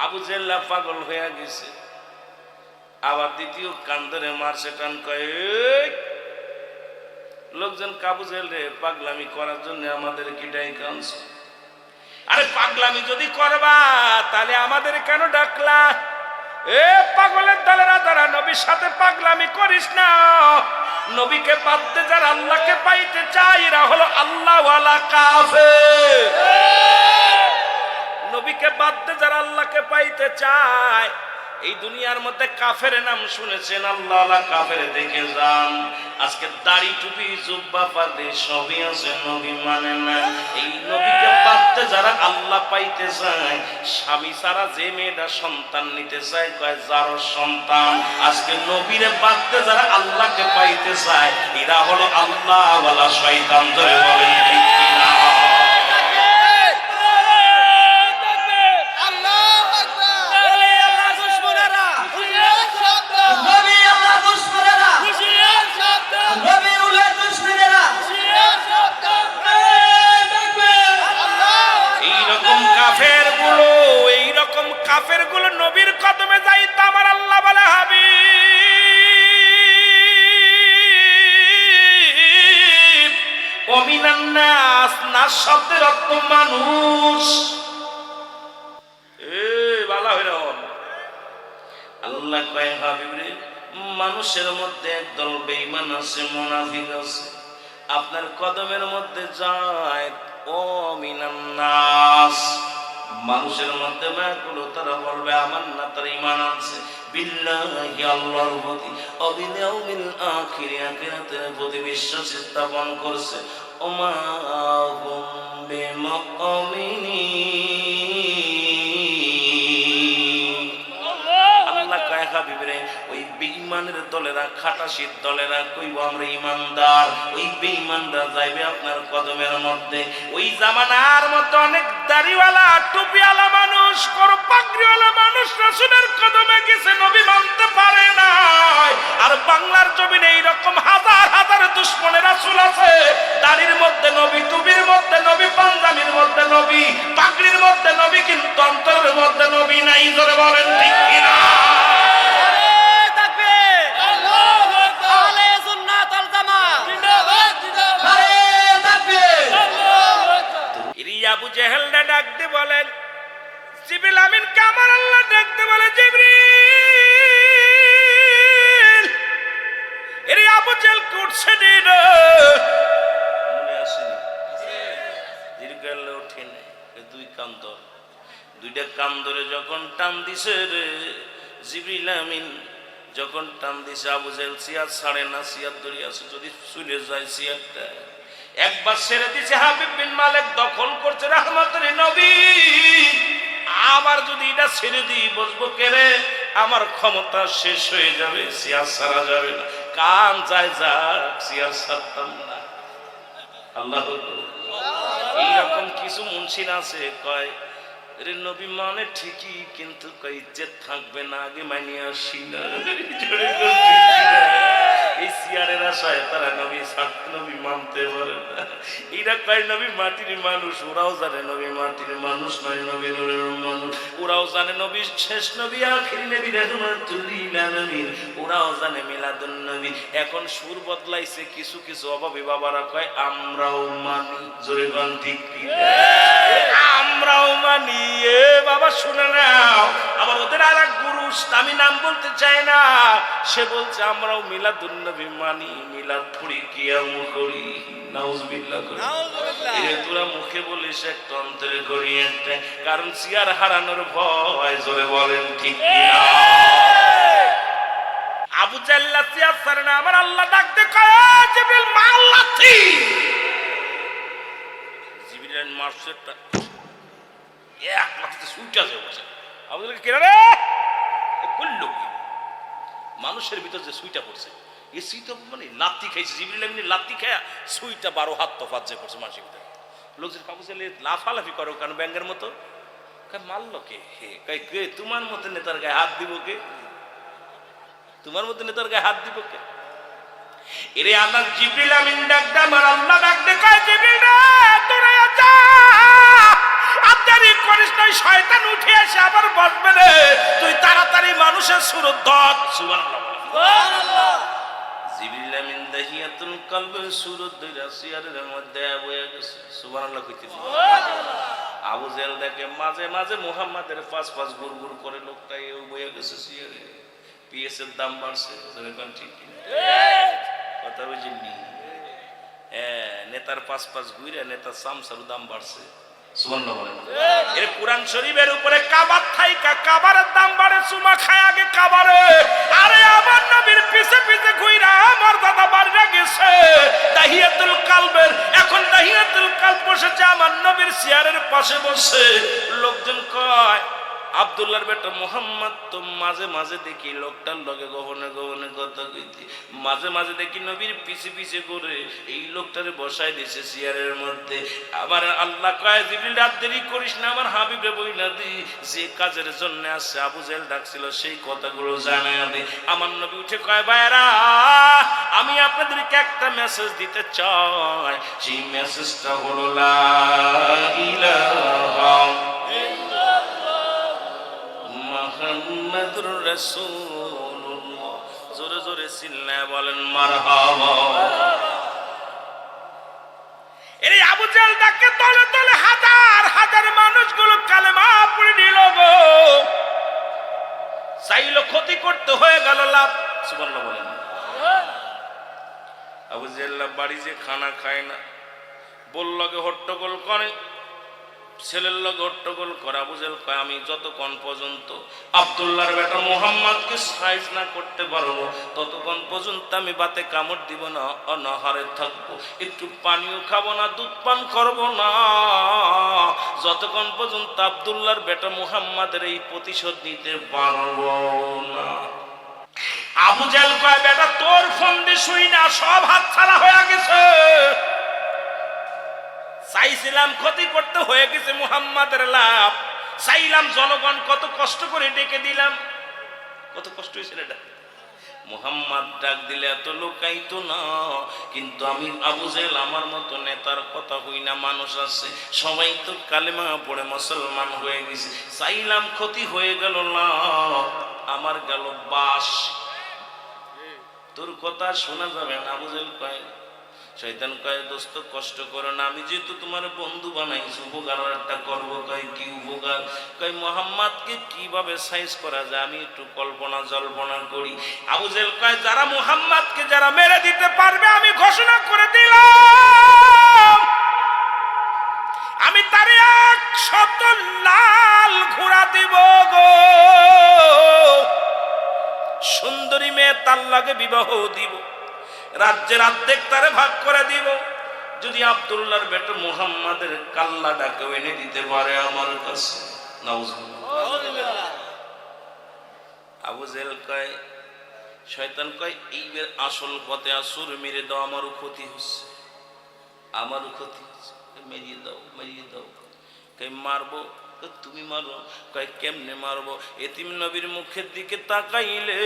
আবু জেহেল পাগল হয়ে গেছে। আবার দ্বিতীয় কান ধরে মারছে, টান কয় লোকজন আবু জেহেল রে পাগলামি করার জন্য আমাদের কি ডাইকা আনছে? আরে পাগলামি যদি করবা তাহলে আমাদের কেন ডাকলা? এ পাগলের দলেরা যারা নবীর সাথে পাগলামি করিস না। নবীকে বাদ দে, যারা আল্লাহকে পাইতে চায় এরা হলো আল্লাহ ওয়ালা কাফের। নবীকে বাদ দে যারা আল্লাহকে পাইতে চায়। এই দুনিয়ার মধ্যে কাফের নাম শুনেছেন, আল্লাহ ওয়ালা কাফের দেখে যান। আজকে দাড়ি টুপি জুব্বা পাগড়ি সবই আছে, নবী মানে না। এই নবীকে বাদ দে যারা আল্লাহ পাইতে চায়। স্বামী ছাড়া যে মেয়েটা সন্তান নিতে চায় কয় যার সন্তান। আজকে নবীরে বাদ দে যারা আল্লাহকে পাইতে চায় এরা হলো আল্লাহ ওয়ালা শয়তান। ধরে বলেন ঠিক কিনা? কাফের গুলো নবীর কদমে যাইতো, আমার আল্লাহ বলে হাবিব ওমিনান নাস, নাস শব্দের অর্থ মানুষ। বালা হইরা আল্লাহ কয় হাবিব রে, মানুষের মধ্যে একদল বেঈমান আছে, মুনাফিক আছে, আপনার কদমের মধ্যে যায়। ওমিনান নাস, মানুষের মধ্যে ব্যাকুল, তারা বলবে আমার না তার ঈমান আছে বিল্লাহি, আল্লাহর প্রতি, ওয়াল ইয়াউমিল আখির, আখিরাতের প্রতি বিশ্বাস স্থাপন করছে। ওমা হুম বিমুমিনিন। আল্লাহ কয় হাবিব রে, ওই বেঈমানের দলেরা, খাটাশির দলেরা কইব আমরা ঈমানদার, ওই বেঈমানরা যাইবে আপনার কদমের মধ্যে। ওই জামানার মতো অনেক দাড়িওয়ালা টুপিওয়ালা মানুষ, করো পাগড়িওয়ালা মানুষ রাসূলের কদমে গেছে, নবী মানতে পারে না। আর বাংলার জমিনে এইরকম হাজার হাজার দুশমনের রাসূল আছে, দাড়ির মধ্যে নবী, টুপির মধ্যে নবী, পাঞ্জাবির মধ্যে নবী, পাগড়ির মধ্যে নবী, কিন্তু অন্তরের মধ্যে নবী নাই। জোরে বলেন ঠিক কিনা? আবু জেহেল ডাকতে বলেন জিবরিল আমিন কে আমার আল্লাহ ডাকতে বলে, জিবরিল এরি আবু জেহেল উঠছে না, মনে আসেনি? দীর্ঘাল ওঠে না, দুই কান ধর, দুইটা কান ধরে যখন টান দিছে রে জিবরিল আমিন, যখন টান দিছে আবু জেহেল সিয়ার ছাড়ে না, সিয়ার ধরে আছে, যদি চলে যায় সিয়ারটা একবার ছেড়ে দিছে। হাবিব বিন মালিক দখল করছে রাহমাতুল নবী, আবার যদি এটা ছেড়ে দিই বসবো কেরে, আমার ক্ষমতা শেষ হয়ে যাবে, সিয়ার ছাড়া যাবে না। কান যায় যাক, সিয়ার ছাড়তাম না। আল্লাহ এইরকম কিছু মুনশিন আছে কয় রে নবী মানে ঠিকই, কিন্তু কই ইজ্জত থাকবে না, আগে মানিয়ে আসি না। এই সিয়ারেরা শয়তারা নবী ছাড়তে নবী মানতে পারে না। এরা কয় নবী মাটির মানুষ, ওরাও জানে নবী মাটির মানুষ নয়, নবী নূরের মানুষ। ওরাও জানে নবী শেষ নবী আখির নবী রাহমাতুল লিল আলামিন, ওরাও জানে মিলাদুন নবী। এখন সুর বদলাইছে, কিছু কিছু অভাবী বাবারা কয় আমরাও মানি। জোরে গান ঠিক কি? আমরাও মানি। এ বাবা শুনে নাও, আবার ওদের আর এক গুরু, আমি নাম বলতে চাই না, সে বলছে আমরাও মিলাদুন নবী মানি, মিলাদ পড়ি, কিয়াম করি। নাউজুবিল্লাহ করি। তোরা মুখে বলিস একটা, অন্তরে করি একটা, কারণ সিয়ার হারানোর ভয়। জোরে বলেন ঠিক কিনা? আবু জাহল সিয়ার ছাড়ে না। আমার আল্লাহ ডাকতে কয় জিবরিল মার লাথি। জিবরিল মারছে এক লাথিতে ছুটে আসে বসে। আবু জাহল কে রে করলো কি? মানুষের ভিতর যে সুইটা পড়ছে, এই সুইটা মানে লাত্তি খাইছে। জিবরিল এমনি লাত্তি খায় সুইটা 12 হাত তফাৎ যে পড়ছে মানুষের ভিতরে। লোকজন কাবু চাইলে লাফালাফি করো কেন ব্যাঙ্গের মতো? মারলো কে? কে তোমার মতো নেতার গায়ে হাত দিব কে? তোমার মতো নেতার গায়ে হাত দিব কে? এরে আল্লাহ জিবরিল আমিন ডাকতে, আমার আল্লাহ ডাকতে কয় জিবরিল রে তোরা যা, আত্তারি করিস না, শয়তান উঠে এসে আবার বসবে রে, তুই তাড়াতাড়ি মানুষের সুরত ধর। সুবহানাল্লাহ সুবহানাল্লাহ। জিবরিল আমিন দাহিয়াতুল কলবের সুরত ধইরা সিয়ারের মধ্যে বয়ে গেছে। সুবহানাল্লাহ কইতে সুবহানাল্লাহ। আবু জাহল দেখে মাঝে মাঝে মুহাম্মাদের পাশ পাশ গুড়গুড় করে লোকটা এও বয়ে গেছে সিয়ারে। পিএসের দাম বাড়ছে। ঠিক কথা বুঝিনি? হ্যাঁ, নেতার পাশ পাশ ঘুরে নেতার সামসার দাম বাড়ছে। সুবহানাল্লাহ বলেন। এর কুরআন শরীফের উপরে কাবার থাইকা কাবারের দাম বাড়ে, চুমা খায় আগে কাবারে। আরে আমার নবীর পিছে পিছে ঘুইরা আমার দাদা বাড়িয়া গেছে দাহিয়াতুল কালবের। এখন দাহিয়াতুল কালব বসেছে আমার নবীর চেয়ারের পাশে বসে। লোকজন কয় আব্দুল্লাহর বেটা মুহাম্মদ তো মাঝে মাঝে দেখি লোকটার লগে গহনে গহনে কথা কইতে, মাঝে মাঝে দেখি নবীর পিছে পিছে করে এই লোকটারে বসাই দিয়েছে চেয়ারের মধ্যে। আমার আল্লাহ কয় জিবরিল রাত দেরি করিস না, আমার হাবিবে বইলা দি যে কাজের জন্য আসছে আবু জাহল ডাকছিল সেই কথাগুলো জানায়া দে। আমার নবী উঠে কয় ভাইরা আমি আপনাদেরকে একটা মেসেজ দিতে চাই, সেই মেসেজটা হলো লা ইলাহা মুহাম্মাদুর রাসূলুল্লাহ। জোরে জোরে চিল্লায় বলেন মারহাবা। এই আবু জাহল ডাকে তলে তলে হাজার হাজার মানুষগুলো কালেমা পড়ে নিল গো। চাইলো ক্ষতি করতে, হয়ে গেল লাভ। সুবহানাল্লাহ বলেন। আবু জাহল বাড়ি যে খানা খায় না, বললগে হট্টগোল করে, ছেলের লগে হট্টগোল করে। আবু জাহল কয় আমি যতক্ষণ পর্যন্ত আব্দুল্লাহর বেটা মুহাম্মদকে সাইজ না করতে পারবো ততক্ষণ পর্যন্ত আমি বাতে কামড় দিব না, অনাহারে থাকবো, একটু পানিও খাবো না, দুধ পান করবো না, যতক্ষণ পর্যন্ত আব্দুল্লাহর বেটা মুহাম্মদের এই প্রতিশোধ নিতে পারবো না। আবু জাহল কয় বেটা তোর ফন্দি শুই না, সব হাত ছাড়া হয়ে গেছে। চাইছিলাম ক্ষতি করতে, হয়ে গেছে মুহাম্মাদের লাভ। চাইলাম জনগণ কত কষ্ট করে ডেকে দিলাম, কত কষ্ট হয়েছিল এটা। মুহাম্মদ ডাক দিলে এত লোকাইতো না, কিন্তু আমি আবু জাহল আমার মতো নেতার কথা হই না, মানুষ আছে সবাই তো কালেমা পড়ে মুসলমান হয়ে গেছে। চাইলাম ক্ষতি হয়ে গেল না, আমার গেল বাস। তোর কথা শোনা যাবে না। আবু জাহল কয়, শয়তান কয় দোস্ত কষ্ট করো না, আমি যেহেতু তোমার বন্ধু বানাইছি উপকার একটা করবো। কয় কি উপকার? কয় মুহাম্মদকে কিভাবে সাইজ করা যায় আমি একটু কল্পনা জল্পনা করি। আবু জাহল কয় যারা মুহাম্মদকে যারা মেরে দিতে পারবে আমি ঘোষণা করে দিলাম আমি তারে 100 লাল ঘোড়া দিব গো, সুন্দরী মেয়ে তার লাগে বিবাহ দিব, রাজ্যের অর্ধেক তারে ভাগ করে দিব, যদি আব্দুল্লাহর বেটা মুহাম্মাদের কাল্লাটাকে এনে দিতে পারে আমার কাছে। নাউজুবিল্লাহ। আবু জাহল কয়, শয়তান কয় এইবার আসল পথে আসুর মেরে দাও, আমারও ক্ষতি হচ্ছে, আমারও ক্ষতি হচ্ছে, মেরিয়ে দাও মেরিয়ে দাও। কয় মারবো? তুমি মারো। কয় কেমনে মারবো? এতিম নবীর মুখের দিকে তাকাইলে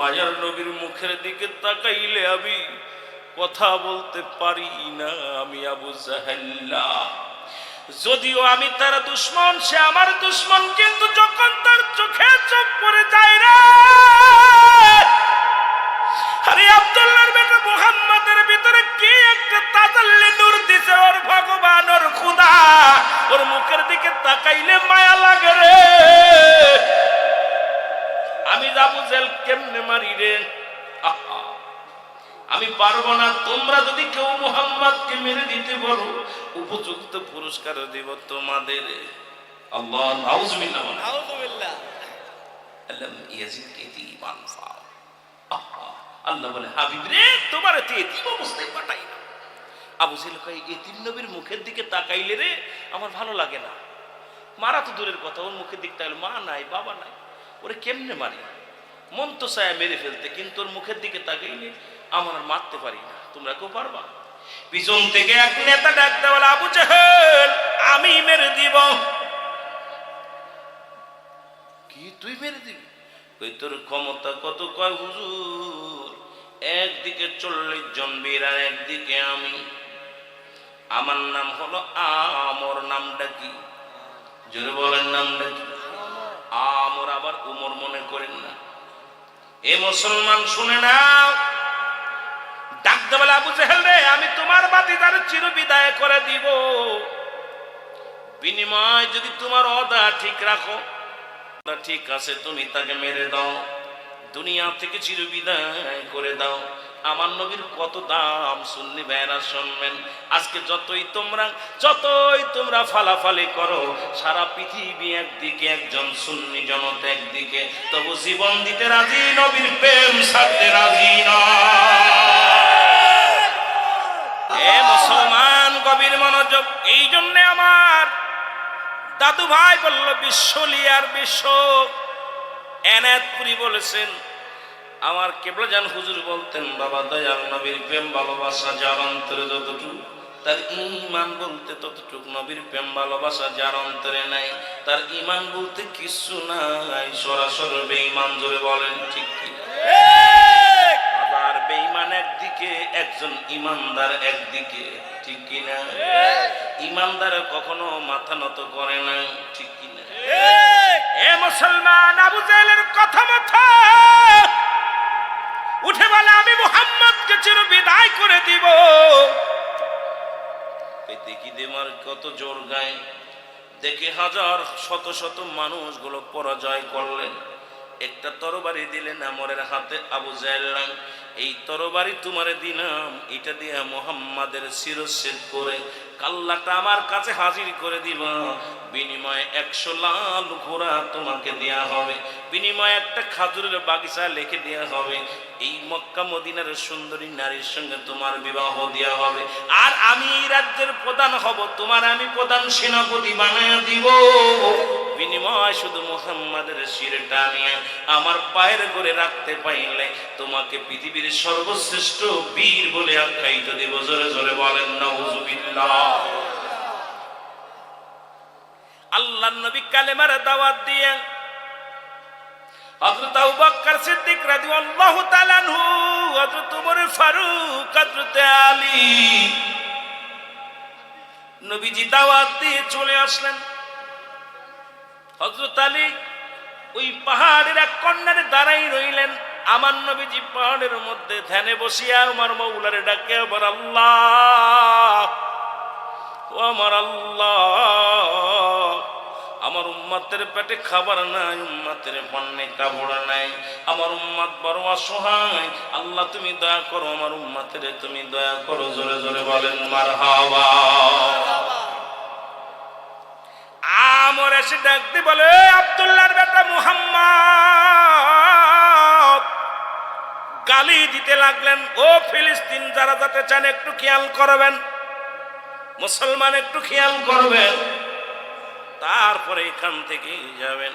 মায়ার নবীর মুখের দিকে তাকাইলে আমি কথা বলতে পারি না। আমি আবু জাহেল্লা, যদিও আমি তার দুশ্মন, সে আমার দুশ্মন, কিন্তু যখন তার চোখে চোখ পড়ে যায় রে, আরে আব্দুল্লাহর বেটা মুহাম্মাদের ভিতরে কি একটা তাজাল্লি নূর দিছে ওর ভগবান, ওর খোদা। ওর মুখের দিকে তাকাইলে মায়া লাগে রে। আমি আবু জেল কেমনে মারি রে? আমি পারবো না। তোমরা যদি কেউ মুহাম্মদকে মেরে দিতে বলো, উপযুক্ত পুরস্কার দেব তোমাদের। আল্লাহ নাউজুবিল্লাহ, নাউজুবিল্লাহ। আলম ইয়াজিদকে ঈমান ফাও। আল্লাহ বলে, হাবিব রে, তোমার এতিম অবস্থায় পাঠাই না। আবু জেল কয়, এতিম নবীর মুখের দিকে তাকাইলে রে আমার ভালো লাগে না। মারা তো দূরের কথা, ওর মুখের দিকে তাকাইলে মা নাই, বাবা নাই, ওরে কেমনে মারি? মন তো চায় মেরে ফেলতে, কিন্তু ওর মুখের দিকে তাকাইলে আমার আর মারতে পারি না। তোমরা কেউ পারবা? পিছন থেকে এক নেতা ডাক দেওয়ালা, আবু জাহেল আমি মেরে দিব। কি তুই মেরে দিবি? কই তোর ক্ষমতা কত? কয় হুজুর, একদিকে 40 জন বীর আর একদিকে আমি। আমার নাম হলো আমর। নামটা কি? জোরে বলেন, নামটা কি? আমর। আবার উমর মনে করেন না। এ মুসলমান শুনে নাও, ডাক দেওয়ালে, আবু জাহেল রে, আমি তোমার বাতিদার চির বিদায় করে দিব। বিনিময় যদি তোমার ওয়াদা ঠিক রাখো, ঠিক আছে, তুমি তাকে মেরে দাও, দুনিয়া থেকে চির বিদায় করে দাও। আমার নবীর কত দাম সুন্নি ভাইরা শুনবেন। আজকে যতই তোমরা ফালাফালি করো, সারা পৃথিবী একদিকে, একজন সুন্নি জনতা একদিকে, তবু জীবন দিতে রাজি, নবীর প্রেম ছাড়তে রাজি না। এ মুসলমান, গভীর মনোযোগ। এই জন্য আমার দাদু ভাই বলল, বিশ্বলিয়ার বিশ্ব এনায়েতপুরী বলেছেন, আমার কেবলাজান হুজুর বলতেন, বাবা দয়াল নবীর প্রেম ভালোবাসা যার অন্তরে যতটুকু, তার ঈমান বলতে ততটুকু। নবীর প্রেম ভালোবাসা যার অন্তরে নাই, তার ঈমান বলতে কিছু নাই, সরাসরি বেঈমান। জোরে বলেন ঠিক কি? আবার বেঈমান একদিকে, একজন ঈমানদার একদিকে, ঠিক কি না? ঈমানদার কখনো মাথা নত করে না, ঠিক কি না? এ মুসলমান, আবু জাহেলের কথা মতো উঠে বলে, আমি মুহাম্মদকে চির বিদায় করে দিব। দেখি দেমার কত জোর গায়, দেখে হাজার শত শত মানুষগুলো পরাজয় করলেন। একটা তরবারি দিলেন আমরের হাতে, আবু জাহেল, এই তরবারি তোমারে দিলাম, এটা দিয়ে মুহাম্মাদের শিরচ্ছেদ করে কাল্লাটা আমার কাছে হাজির করে দিবা। বিনিময়ে 100 লাল ঘোড়া তোমাকে দেয়া হবে, বিনিময়ে একটা খাজুরের বাগিচা লিখে দেয়া হবে। এই মক্কা মদিনার সুন্দরী নারীর সঙ্গে তোমার বিবাহ দেয়া হবে। আর আমি এই রাজ্যের প্রধান হব, তোমার আমি প্রধান সেনাপতি বানায় দিব। বিনিময় শুধু মুহাম্মাদের শিরটা নিয়ে আমার পায়ের ঘরে রাখতে পাইলে তোমাকে পৃথিবীর সর্বশ্রেষ্ঠ বীর বলে আখ্যায়িত দেব। জোরে জোরে বলেন নাউজুবিল্লাহ। আল্লাহর নবী কালেমার দাওয়াত দিয়ে হযরত আবু বকর সিদ্দিক রাদিয়াল্লাহু তাআলা আনহু, হযরত ওমর ফারুক, হযরত আলী, নবীজি দাওয়াত দিয়ে চলে আসলেন। হযরত আলী ওই পাহাড়ের এক কর্নারে দাঁড়াই রইলেন। আমার নবীজি পাহাড়ের মধ্যে ধ্যানে বসিয়া আমার মাওলারে ডাকে, আমার আল্লাহ, ও আমার আল্লাহ, আমার উম্মতের পেটে খাবার নাই, উম্মতের পণ্যে কাপড় নাই, আমার উম্মত বড় অসহায়, আল্লাহ তুমি দয়া করো, আমার উম্মতের তুমি দয়া করো। জোরে জোরে বলেন মারহাবা। আমর এসে ডাকতে বলে, আব্দুল্লাহর বেটা মুহাম্মদ। গালি দিতে লাগলেন, ও ফিলিস্তিন যারা যেতে চান একটু খেয়াল করবেন, মুসলমান একটু খেয়াল করবেন, তারপরে এখান থেকে যাবেন।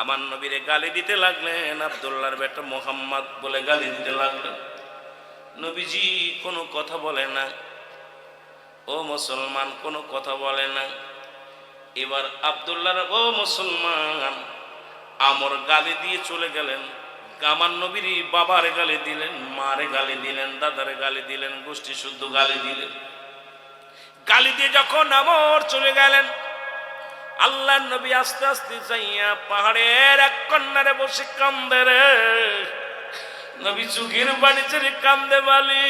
আমার নবীরে গালি দিতে লাগলেন, আব্দুল্লাহর বেটা মুহাম্মদ বলে গালি দিতে লাগলেন। নবীজি কোনো কথা বলে না, ও মুসলমান কোনো কথা বলে না। এবার আব্দুল্লাহর, ও মুসলমান, আমর গালি দিয়ে চলে গেলেন, আমার নবীর বাবার গালি দিলেন, মারে গালি দিলেন, দাদারে গালি দিলেন, গোষ্ঠী শুদ্ধ গালি দিলেন। গালি দিয়ে যখন আমর চলে গেলেন, আল্লাহ নবী আস্তে আস্তে যাইয়া পাহাড়ের এক কন্যারে বসে কান্দে রে। নবী চোখের পানি ছেড়ে কান্দে বালি,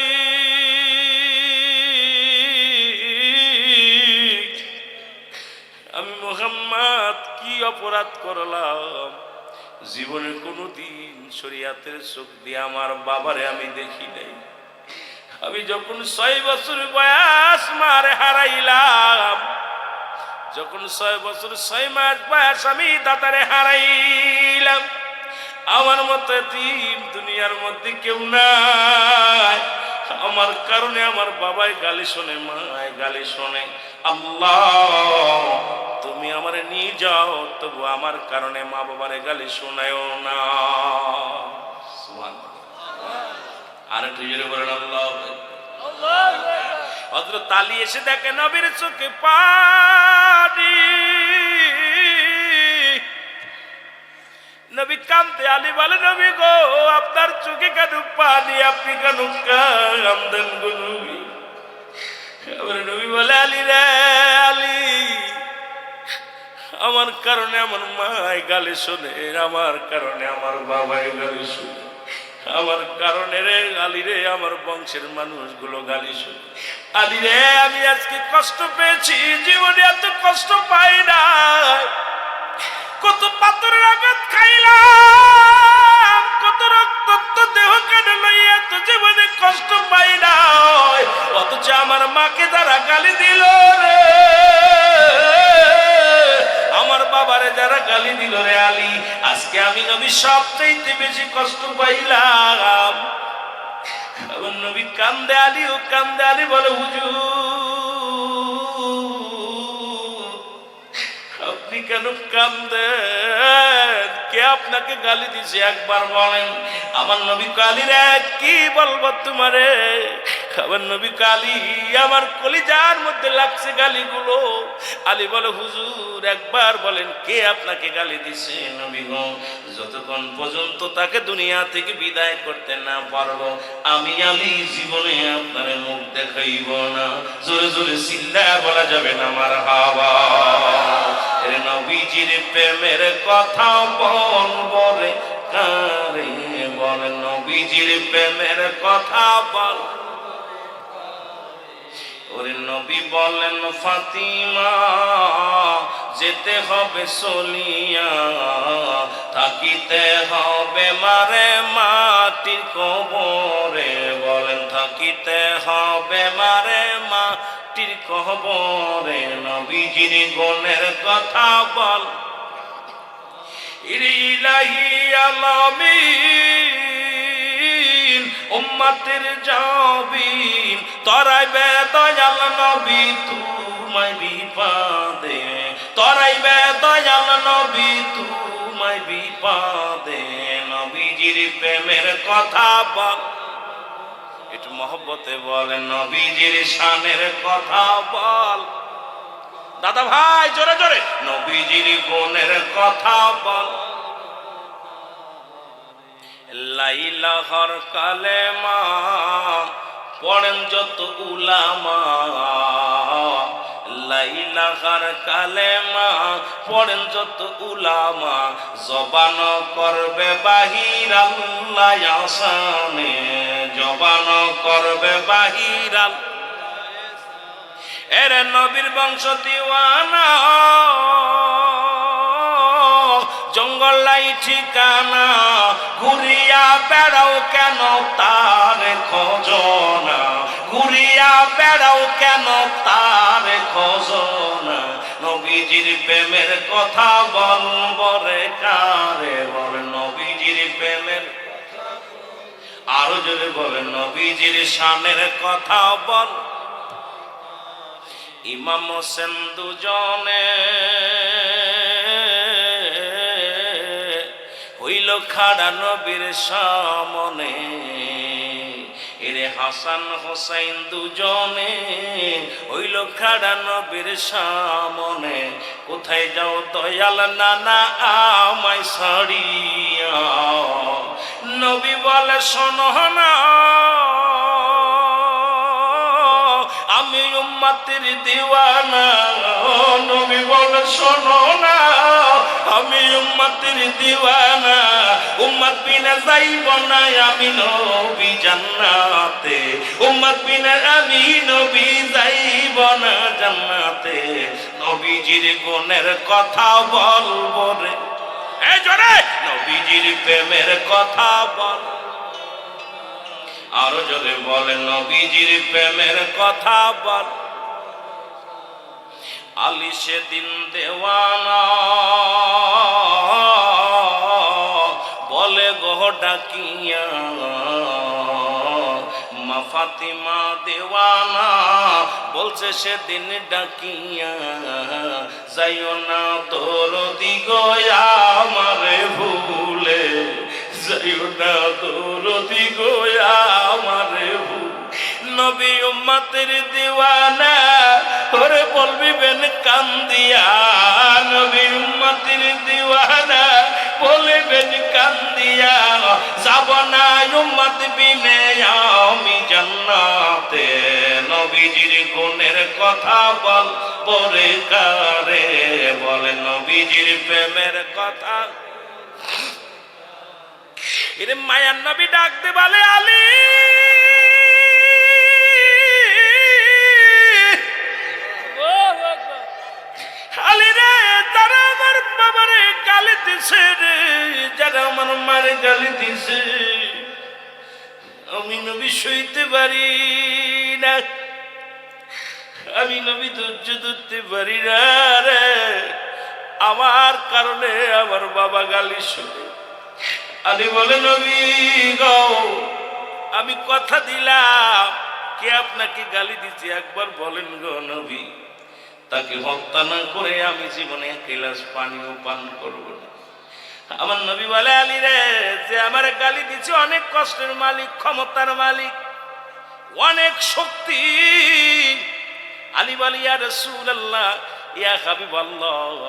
আমি মুহাম্মদ কি অপরাধ করলাম? জীবনে কোনোদিন শরীয়তের চোখ দিয়ে আমার বাবারে আমি দেখি নাই। আমি যখন 6 বছর বয়স মারে হারাইলাম, যখন 6 বছর 6 মাস বয়স আমি দাদারে হারাইলাম। আমার মতো এতিম দুনিয়ার মধ্যে কেউ নাই। আমার কারণে আমার বাবাই গালি শোনে, মায় গালি শোনে। আল্লাহ তুমি আমারে নিয়ে যাও, তবু আমার কারণে মা বাবারে গালি শোনায়ও না। আর একটু জোরে বলেন আল্লাহ। হযরত আলী এসে দেখে নবীর চোখে পানি। নবী কাঁদতে, আলী বলে নবী গো আপনার চোখে কেন পানি, আপনি কেন কাঁদেন গো নবী? নবী বলে আলী রে আলী, আমার কারণে আমার মায় গালি শোনে, আমার কারণে আমার বাবাই গালি শোনে, আমার কারণে রে আলী রে আমার বংশের মানুষগুলো গালি শোনে। আলী রে আমি আজকে কষ্ট পেয়েছি, জীবনে এত কষ্ট পাই না। কত পাথরের আঘাত খাইলাম, কত রক্ত দেহ কেন লইয়া তো জীবনে কষ্ট পাই না। অথচ আমার মাকে যারা গালি দিল রে, আমার বাবারে যারা গালি দিল রে আলী, আজকে আমি নবী সবচাইতে বেশি কষ্ট পাইলাম। আমার নবী কান্দে, আলীও কান্দে। আলী বলে হুজুর আপনি কেন কান্দেন? কে আপনাকে গালি দিছে একবার বলেন। আমার নবী কালী রে কি বলবো তোমারে? আমার নবী কালী আমার কলিজার মধ্যে লাগছে গালিগুলো। আলী বলে হুজুর একবার বলেন কে আপনাকে গালি দিছে? নবী গো যতক্ষণ পর্যন্ত তাকে দুনিয়া থেকে বিদায় করতে না পারবো, আমি আলী জীবনে আপনার মুখ দেখাইব না। জোরে জোরে চিল্লায়া বলা যাবে না মারহাবা। নবীজির প্রেমের কথা বলবো রে কারে বল, নবীজির প্রেমের কথা বল। ওরে নবী বলেন ফাতিমা যেতে হবে চলিয়া, থাকিতে হবে মারে মাটির কবরে। বলেন থাকিতে হবে মারে মাটির কবরে। নবীজির গুণের কথা বল। ইলাহি আলামিন উম্মতের জাবিন তরাইবে দয়াল নবী তোমায় বিপদে, তরাইবে দয়াল নবী তোমায় বিপদে। নবীজির প্রেমের কথা বল, একটু মহব্বতে বলেন নবীজির শানের কথা বল। দাদা ভাই জোরে জোরে নবীজির গুণের কথা বল। লাইলাহর কালেমা পড়েন যত উলামা, লাইলাহর কালেমা পড়েন যত উলামা, জবান করবে বাহির আল্লাহ আসানে, জবান করবে বাহির আল্লাহ। এর নবীর বংশ দিওয়ানা, জঙ্গল লাই ঠিকানা, ঘুরিয়া বেড়াও কেন তার খোঁজনা, ঘুরিয়া বেড়াও কেন তার খোঁজনা। নবীজির প্রেমের কথা বলবো রে কারে বল, নবীজির প্রেমের আরো জোরে বলে নবীজির শানের কথা বল। ইমাম হোসেন দুজনে হইল খাড়া নবীর সামনে, এরে হাসান হোসাইন দুজনে হইল খাড়া নবীর সামনে। কোথায় যাও দয়াল নানা আমায় ছাড়িয়া, নবী বলে শোনো না, আমি উম্মতের দিওয়ানা। নবী বলে শোনো না, আমি উম্মতের দিওয়ানা। উম্মত বিনা যাইব না আমি নবী জান্নাতে, উম্মত বিনা আমি নবী যাইব না জান্নাতে। নবীজির গুণের কথা বলবো রে, এই জোরে নবীজির প্রেমের কথা বল, আরো জোরে বলে নবীজির প্রেমের কথা বল। আলী সেদিন দেওয়ানা বলে গো ডাকিয়া, মা ফাতিমা দেওয়ানা বলছে সেদিন ডাকিয়া, যাইও না তোর দিগয়া আমারে ভুলে, যাইও না তোর দিগয়া আমারে ভুল। নবী উম্মতের দিওয়ানা ওরে বলবি বেন কান্দিয়া, নবী উম্মতের দিওয়ানা বলবেন কান্দিয়া, যাব না উম্মত বিনে আমি জান্নাতে। নবীজির গুণের কথা বল পরে কারে বলে, নবীজির প্রেমের কথা। এরে মায়ার নবী ডাকতে বলে আলী, আলী রে তারা আমার বাবারে গালি দিছে রে, যারা আমার মারে গালি দিছে আমি নবী সইতে পারি না, আমি নবী ধৈর্য ধরতে পারি না রে, আমার কারণে আমার বাবা গালি শুনে। আলী বলে নবী গো আমি কথা দিলাম, কে আপনাকে গালি দিচ্ছে একবার বলেন গো নবী, তাকে হত্যা না করে আমি জীবনে এক গ্লাস পানিও পান করব না। আমার নবী বলে আলী রে, যে আমার গালি দিচ্ছে অনেক কষ্টের মালিক, ক্ষমতার মালিক, অনেক শক্তি। আলী বলে ইয়া রাসূলুল্লাহ ইয়া হাবিবাল্লাহ,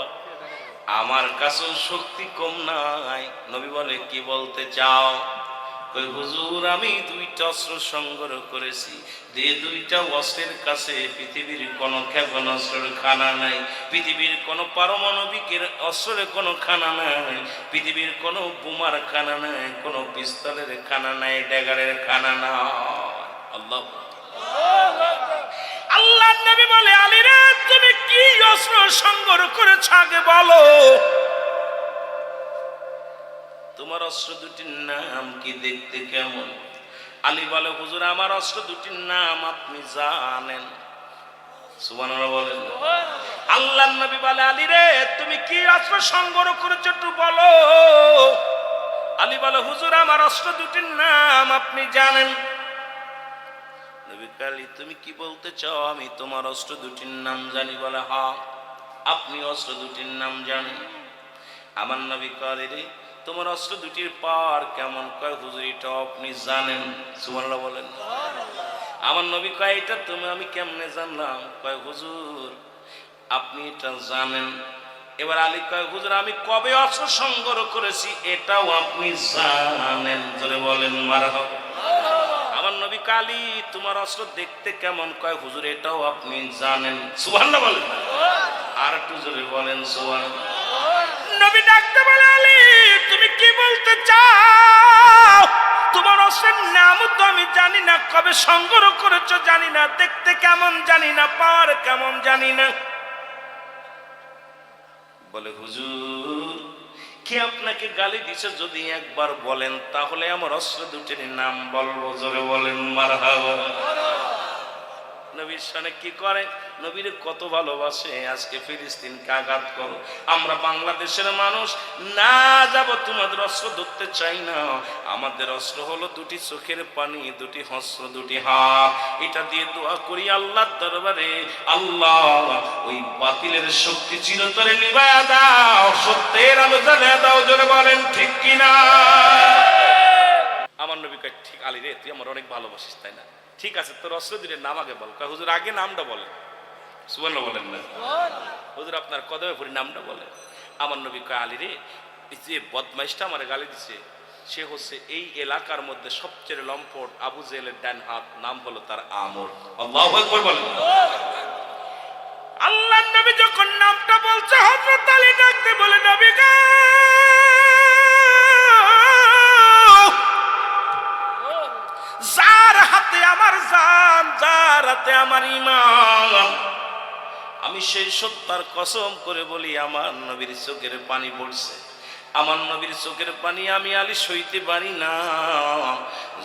আমার কাছেও শক্তি কম নাই। নবী বলে কি বলতে চাও? কই হুজুর আমি দুইটা অস্ত্র সংগ্রহ করেছি, যে দুইটা অস্ত্রের কাছে পৃথিবীর কোনো ক্ষেপণাস্ত্রের খানা নাই, পৃথিবীর কোনো পারমাণবিকের অস্ত্রের কোনো খানা নাই, পৃথিবীর কোনো বোমার খানা নাই, কোনো পিস্তলের খানা নাই, ড্যাগারের খানা নাই। আল্লাহ আল্লাহ নবী বলে আলী রে তুমি কি অস্ত্র সংগ্রহ করেছ আগে বলো, তোমার অস্ত্র দুটির নাম কি, দেখতে কেমন? আলী বলে হুজুর আমার অস্ত্র দুটির নাম আপনি জানেন। সুবহানাল্লাহ বলেন। আল্লাহ নবী বলে আলী রে তুমি কি অস্ত্র সংগ্রহ করেছো একটু বলো। আলী বলে হুজুর আমার অস্ত্র দুটির নাম আপনি জানেন। নবী আলী তুমি কি বলতে চাও আমি তোমার অস্ত্র দুটির নাম জানি? বলে হ্যাঁ আপনি অস্ত্র দুটির নাম জানেন। আমার নবী কয় রে তোমার অস্ত্র দুটির পার কেমন? কয় হুজুর এটা আপনি জানেন। সুবহানাল্লাহ বলেন। আমার নবী কয় এটা তুমি আমি কেমনে জানলাম? কয় হুজুর আপনি এটা জানেন। এবার আলী কয় হুজুর আমি কবে অস্ত্র সংগ্রহ করেছি এটাও আপনি জানেন। জোরে বলেন মারহাবা। আমার নবী কালী তোমার অস্ত্র দেখতে কেমন? কয় হুজুর এটাও আপনি জানেন। সুবহানাল্লাহ বলেন। আর একটু জোরে বলেন সুবহানাল্লাহ। নবী ডাকতে বলে আলী তুমি কি বলতে চাও? তোমার অস্ত্রের নাম তো আমি জানি না, কবে সংগ্রহ করেছো জানি না, দেখতে কেমন জানি না, পাওয়ার কেমন জানি না। বলে হুজুর কে আপনাকে গালি দিছে যদি একবার বলেন তাহলে আমার অস্ত্র দুটির নাম বলবো। জোরে বলেন মারহাবা। নবীর সামনে কি করে, নবীর কত ভালোবাসে। আজকে ফিলিস্তিনকে আঘাত করো, আমরা বাংলাদেশের মানুষ না যাব তোমাদের অস্ত্র ধরতে চাই না। আমাদের অস্ত্র হলো দুটি চোখের পানি, দুটি হস্র, দুটি হাত। এটা দিয়ে দোয়া করি আল্লাহর দরবারে, আল্লাহ ওই বাতিলের শক্তি চিরতরে নিভায়া দাও, সত্যের আলো জ্বালিয়ে দাও। জোরে বলেন ঠিক কিনা? আমার নবী কয় ঠিক আলী রে তুই আমার অনেক ভালোবাসিস তাই না, ঠিক আছে তোর অস্ত্র দুটির নাম আগে বল। কয় হুজুর আগে নামটা বলেন। সুবহানাল্লাহ বলেন না। হুজুর আপনার কদমে পড়ি নামটা বলেন। আমার নবী কয় আলী রে যে বদমাইশটা আমার গালি দিছে সে হচ্ছে এই এলাকার মধ্যে সবচেয়ে লম্পট, আবু জেহেলের ডান হাত, নাম হলো তার আমর। আল্লাহু আকবার বলেন। আল্লাহর নবী যখন নামটা বলছে, হযরত আলী ডাকতে বলে, নবী গো, যার হাতে আমার জান, যার হাতে আমার ঈমান, আমি সেই সত্তার কসম করে বলি, আমার নবীর চোখের পানি পড়ছে। আমার নবীর চোখের পানি আমি আলী সইতে পারি না।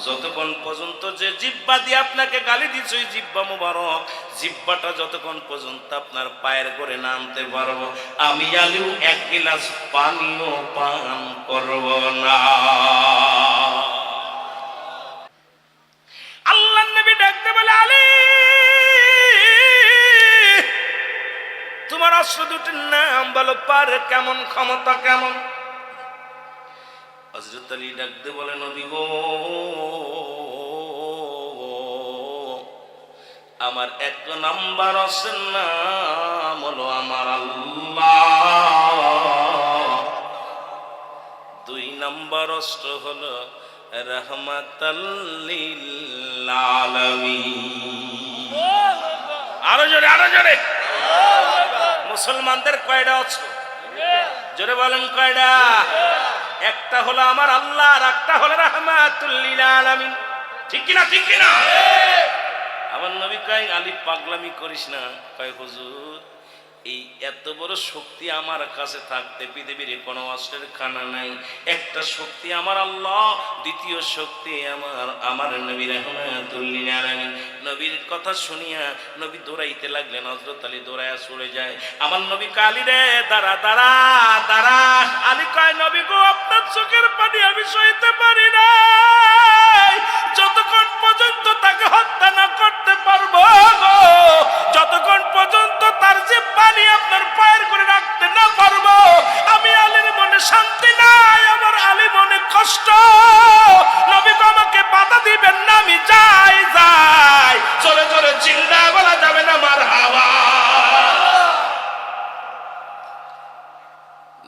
যতক্ষণ পর্যন্ত যে জিহ্বা দিয়ে আপনাকে গালি দিচ্ছে, ওই জিহ্বা মুবারক, জিহ্বাটা যতক্ষণ পর্যন্ত আপনার পায়ের করে নামতে পারবো, আমি আলীও এক গিলাস পানিও পান করব না। আল্লাহর নবী ডাকতে বলে, আলী, তোমার অস্ত্র দুটির নাম বলো, পার কেমন, ক্ষমতা কেমন? হযরত আলী ডাকতে বলে, নবী গো, আমার এক নাম্বার অস্ত্রের নাম হলো আমার আল্লাহ, দুই নাম্বার অস্ত্র হলো রাহমাতাল লিল আলামিন। আরো জোরে, আরো জোরে। মুসলমানদের কয়টা অস্ত্র? জোরে বলেন, কয়টা? একটা হলো আমার আল্লাহ, আর একটা হলো রাহমাতুল লিল আলামিন। ঠিক কিনা, ঠিক কিনা? আমার নবী কয়, আলী পাগলামি করিস না। কয়, হুজুর, এই এত বড় শক্তি আমার কাছে থাকতে পৃথিবীর কোনো অস্ত্রের খানা নাই। একটা শক্তি আমার আল্লাহ, দ্বিতীয় শক্তি আমার নবী রাহমাতুল লিল আলামিন। নবীর কথা শুনিয়া নবী দৌড়াইতে লাগলেন। হযরত আলী দৌড়াইয়া চলে যায়। আমার নবী কয়, আলী রে, দাঁড়া, দাঁড়া, দাঁড়া। আলী কয়, নবী গো, আপনার চোখের পানি আমি সইতে পারি না। যতক্ষণ পর্যন্ত তাকে হত্যা না করতে পারবো গো, যতক্ষণ পর্যন্ত তার যে পানি আপনার পায়ের করে রাখতে না পারবো, আমি আলীর মনে শান্তি নাই, আমার আলী মনে কষ্ট। নবী গো, আমাকে বাধা দিবেন না, আমি যাই, যাই। চলে চলে চিল্লা বলা যাবে না, মারহাবা।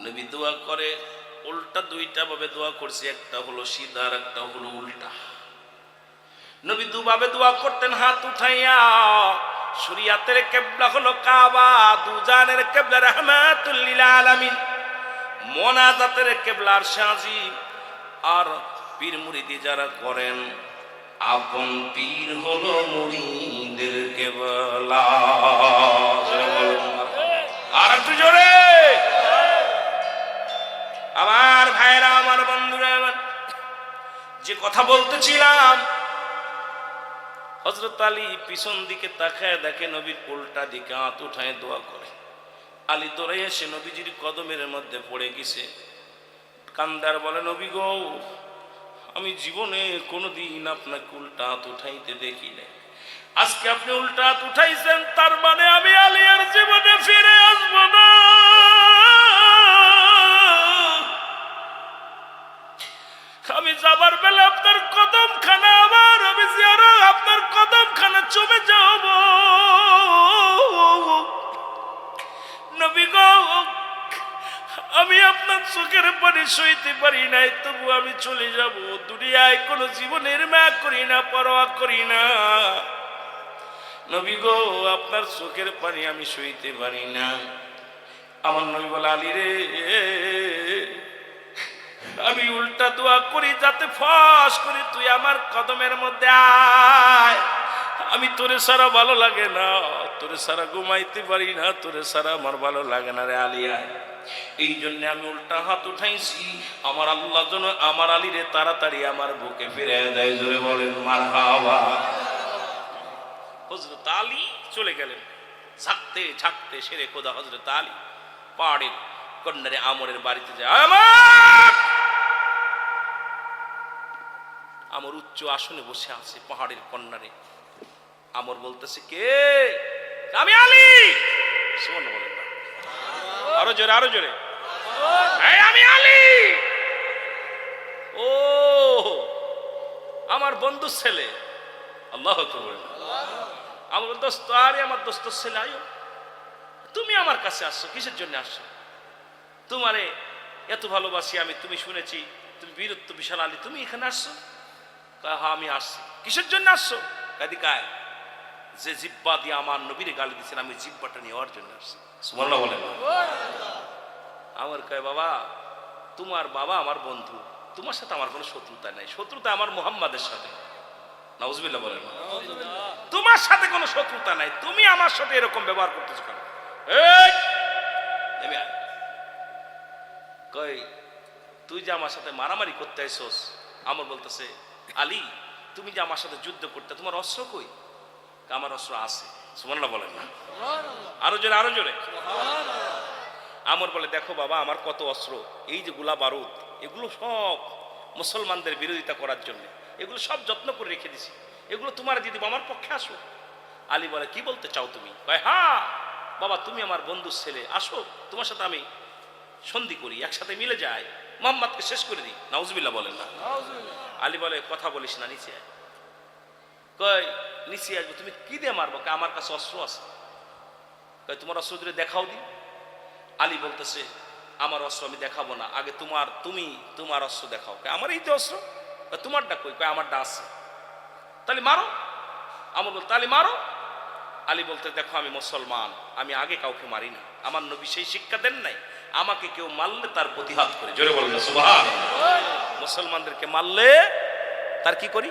নবী দোয়া করে, উল্টা দুইটা ভাবে দোয়া করছে, একটা হলো সিধা আর একটা হলো উল্টা। নবী দুভাবে দোয়া করতেন, হাত উঠাইয়া। শরিয়াতের কিবলা হলো কাবা, দুজানের কিবলা রাহমাতুল লিল আলামিন, মোনাজাতের কিবলা আরশ আজিম। আর পীর মুরিদি যারা করেন, আপন পীর হলো মুরিদের কিবলা। আর একটু জোরে। আমার ভাইরা, আমার বন্ধুরা, যে কথা বলতেছিলাম, হযরত আলী পিছন দিকে তাকায় দেখে নবীর উল্টা দিকে হাত উঠায় দোয়া করে। আলী দৌড়ে এসে নবীজির কদমের মধ্যে পড়ে গেছে, কান্দার বলে, নবী গো, আমি জীবনে কোনোদিন আপনাকে উল্টা হাত উঠাইতে দেখি নাই। আজকে আপনি উল্টা হাত উঠাইছেন, তার মানে আমি আলী আর জীবনে ফিরে আসবো না। আমি যাবার বেলা আপনার কদম খানা, আমার আমি জিয়ারত আপনার কদম খানা চলে যাব। নবী গো, আমি আপনার চোখের পানি সইতে পারি নাই, তবু আমি চলে যাব। দুনিয়ায় কোনো জীবনের মায়া করি না, পরোয়া করি না। নবী গো, আপনার চোখের পানি আমি সইতে পারি না। আমার নবী বলে, আলী রে, আমি উল্টা দোয়া করি যাতে ফস করে তুই আমার কদমের মধ্যে আয়। আমি তোরে সারা ভালো লাগে না, তোরে সারা ঘুমাইতে পারি না, তোরে সারা আমার ভালো লাগে না রে আলী, আয়। এই জন্য আমি উল্টা হাত উঠাইছি, আমার আল্লাহ যেন আমার আলীরে তাড়াতাড়ি আমার বুকে ফিরে দেয়। জোরে বলেন মারহাবা। হযরত আলী চলে গেলেন। ঝাঁকতে ঝাঁকতে শেরে খোদা হযরত আলী পাহাড়ের কন্যারে আমরের বাড়িতে যায়। আমর উচ্চ আসনে বসে আছে পাহাড়ের কন্যারে। আমর বলতেছে, কে? আমি আলী। সুবহানাল্লাহ বলেন না, আরো জোরে, আরো জোরে। আমি আলী। ও, আমার বন্ধুর ছেলে। আল্লাহু আকবার। আমার দোস্ত, আরে আমার দোস্ত ছেলে, আয়ো। তুমি আমার কাছে আসছো কিসের জন্য আসছো? তোমারে এত ভালোবাসি আমি, তুমি শুনেছি তুমি বীরত্ব বিশাল আলী, তুমি এখানে আসছো? কয় হ্যাঁ আমি আসছি। কিসের জন্য আসছো? কাদি কায় যে জিব্বা দিয়ে আমার নবীরে গালি দিচ্ছেন, আমি জিব্বাটা নেওয়ার জন্য আসছি। সুবহানাল্লাহ বলেন। আমার কয় বাবা তোমার বাবা আমার বন্ধু, তোমার সাথে আমার কোনো শত্রুতা নাই, শত্রুতা আমার মুহাম্মাদের সাথে। নাউজুবিল্লাহ বলেন। তোমার সাথে কোনো শত্রুতা নাই, তুমি আমার সাথে এরকম ব্যবহার করতেছো কেন? এই নেমে আয়। কই তুই যে আমার সাথে মারামারি করতে আইছস, আমার বলতেছে আলী তুমি যে আমার সাথে যুদ্ধ করতে, তোমার অস্ত্র কই? আমার অস্ত্র আছে। সুবহানাল্লাহ বলেন না? আরো জোরে, আরো জোরে। আমর বলে দেখো বাবা আমার কত অস্ত্র, এই যে গোলা বারুদ এগুলো সব মুসলমানদের বিরোধিতা করার জন্য, এগুলো সব যত্ন করে রেখে দিছি, এগুলো তোমার দিয়ে দিব, আমার পক্ষে আসো। আলী বলে কি বলতে চাও তুমি? হ্যাঁ বাবা তুমি আমার বন্ধুর ছেলে, আসো তোমার সাথে আমি সন্ধি করি, একসাথে মিলে যায়, মোহাম্মদকে শেষ করে দিই। নাউজুবিল্লাহ বলেন না? আলী বলে কথা বলিস না, নিচে আয়। কয় নিচে আসবো, তুমি কি দিয়ে মারবো? আমার কাছে অস্ত্র আছে। কয় তোমার অস্ত্র দিয়ে দেখাও দি। আলী বলতেছে আমার অস্ত্র আমি দেখাবো না, আগে তোমার অস্ত্র দেখাও। আমার এই তো অস্ত্র। তোমারটা কই? কয় আমারটা আছে। তাহলে মারো। আমার বলতে তাহলে মারো। আলী বলতে দেখো আমি মুসলমান, আমি আগে কাউকে মারি না, আমার নবী সেই শিক্ষা দেন নাই আমাকে কেউ মারলে তার প্রতিহাত করি। জোরে বলেন না সুবহানাল্লাহ। মুসলমানদেরকে মারলে তার কি করি?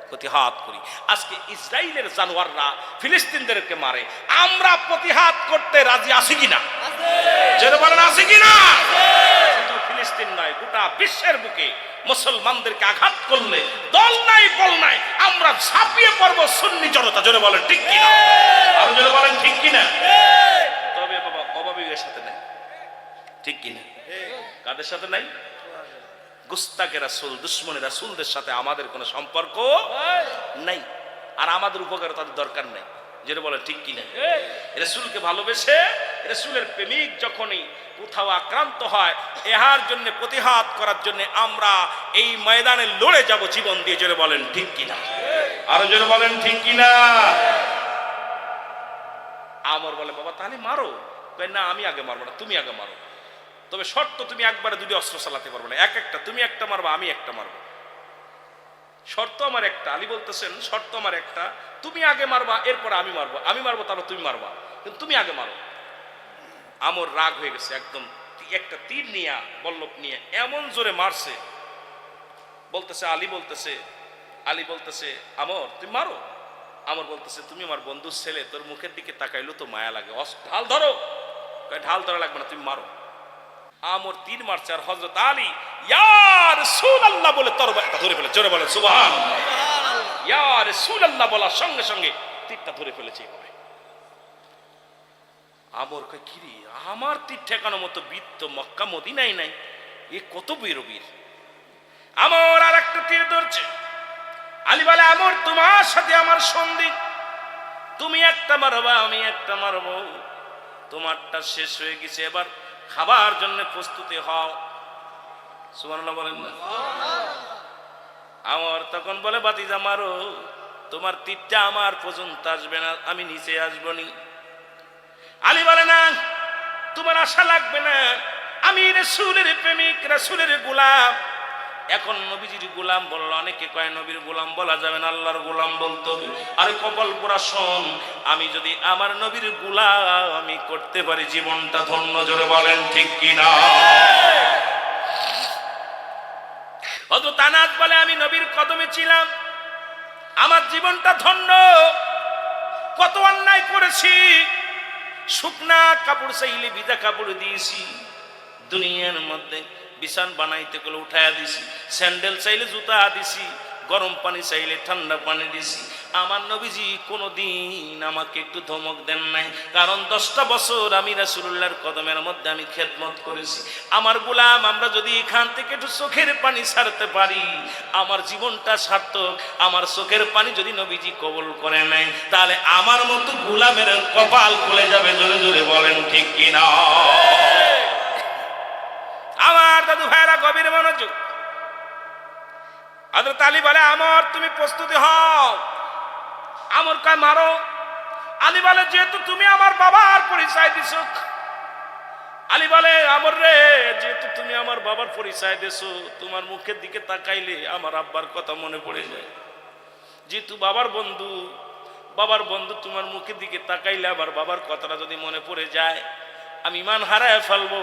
প্রতিহাত করি। আজকে ইসরায়েলের জানোয়াররা ফিলিস্তিনদেরকে মারে, আমরা প্রতিহাত করতে রাজি আছি কিনা? জোরে বলেন আছি কিনা? শুধু ফিলিস্তিন নয়, গোটা বিশ্বের বুকে মুসলমানদেরকে আঘাত করলে দল নাই বল নাই, আমরা ঝাঁপিয়ে পড়বো সুন্নি জনতা। জোরে বলেন ঠিক কিনা? আরো জোরে বলেন ঠিক কিনা? তবে বাবা অভাবীদের সাথে নাই, ঠিক কিনা? কাদের সাথে নাই? গুস্তাকে রাসূল, দুশ্মনী রাসূলদের সাথে আমাদের কোনো সম্পর্ক নাই, আর আমাদের উপকার তাদের দরকার নাই। যেটা বলে ঠিক কিনা? রাসূলকে ভালোবেসে রাসূলের প্রেমিক যখনই কোথাও আক্রান্ত হয়, এহার জন্য প্রতিহাত করার জন্য আমরা এই ময়দানে লড়ে যাব জীবন দিয়ে। জোরে বলেন ঠিক কিনা? আরো জোরে বলেন ঠিক কিনা? আমর বলে বাবা তাহলে মারো। না আমি আগে মারবো না, তুমি আগে মারো, তবে শর্ত তুমি একবারে দুটি অস্ত্র চালাতে পারবে না, একটা তুমি একটা মারবা, আমি একটা মারবো। শর্ত আমার একটা। আলী বলতেছেন শর্ত আমার একটা, তুমি আগে মারবা এরপর আমি মারবো, আমি মারবো তারপর তুমি মারবা, কিন্তু তুমি আগে মারো। আমর রাগ হয়ে গেছে একদম, একটা তীর নিয়ে বল্লভ নিয়ে এমন জোরে মারছে, বলতেছে আলী বলতেছে আমর তুমি মারো। আমর বলতেছে তুমি আমার বন্ধুর ছেলে, তোর মুখের দিকে তাকাইলো তো মায়া লাগে, ঢাল ধরো। ঢাল ধরা লাগবে না, তুমি মারো। আমর তীর মারছে, আর হযরত আলী ইয়া রাসূলুল্লাহ বলে তরবারিটা ধরে ফেলে। জোরে বলেন সুবহানাল্লাহ। ইয়া রাসূলুল্লাহ বলার সঙ্গে সঙ্গে তীরটা ধরে ফেলেছে এইভাবে। আমর কয় কি রে, আমার তীর ঠেকানোর মতো বীর তো মক্কা মদিনায় নাই, এ কত বীর। আমর আর একটা তীর ধরছে। আলী বলে আমর তোমার সাথে আমার সন্ধি, তুমি একটা মারবা আমি একটা মারবো, তোমারটা শেষ হয়ে গেছে, এবার খাবার জন্য প্রস্তুতি হও। সুবহানাল্লাহ বলেন না? আমর তখন বলে বাতিজা মারো, তোমার তীরটা আমার পর্যন্ত আসবে না, আমি নিচে আসবো নি। আলী বলে না তোমার আশা লাগবে না, আমি রাসূলের প্রেমিক, রাসূলের গোলাম। এখন নবীজির গোলাম বলল, অনেকে কয় নবীর গোলাম বলা যাবে না, আল্লাহর গোলাম বলতে হবে। আরে কপাল পোড়া শোন, আমি যদি আমার নবীর গোলাম আমি করতে পারি, জীবনটা ধন্য। জোরে বলেন ঠিক কিনা? হযরত আনাস বলে আমি নবীর কদমে ছিলাম, আমার জীবনটা ধন্য। কত অন্যায় করেছি, শুকনা কাপড় চাইলে ভিজা কাপড় দিয়েছি, দুনিয়ার মধ্যে বিছান বানাইতে গেলে উঠাইয়া দিছি, স্যান্ডেল চাইলে জুতা দিছি, গরম পানি চাইলে ঠান্ডা পানি দিছি। আমার নবীজি কোনোদিন আমাকে একটু ধমক দেন নাই, কারণ 10টা বছর আমি রাসূলুল্লাহর কদমের মধ্যে আমি খেদমত করেছি। আমার গোলাম আমরা যদি এখান থেকে একটু চোখের পানি ছাড়তে পারি, আমার জীবনটা সার্থক। আমার চোখের পানি যদি নবীজি কবুল করে নেয়, তাহলে আমার মতো গোলামের কপাল খুলে যাবে। জোরে জোরে বলেন ঠিক কিনা? আমার দাদু ভাইরা গভীর মনোযোগ। হযরত আলী বলে আমর তুমি প্রস্তুতি হও। আমর কয় মারো। আলী বলে যেহেতু তুমি আমার বাবার পরিচয় দিছো, আলী বলে, আমর রে, যেহেতু তুমি আমার বাবার পরিচয় দেছো, তোমার মুখের দিকে তাকাইলে আমার আব্বার কথা মনে পড়ে যায়। যেহেতু বাবার বন্ধু তোমার মুখের দিকে তাকাইলে আমার বাবার কথাটা যদি মনে পড়ে যায়, আমি ইমান হারায় ফেলবো।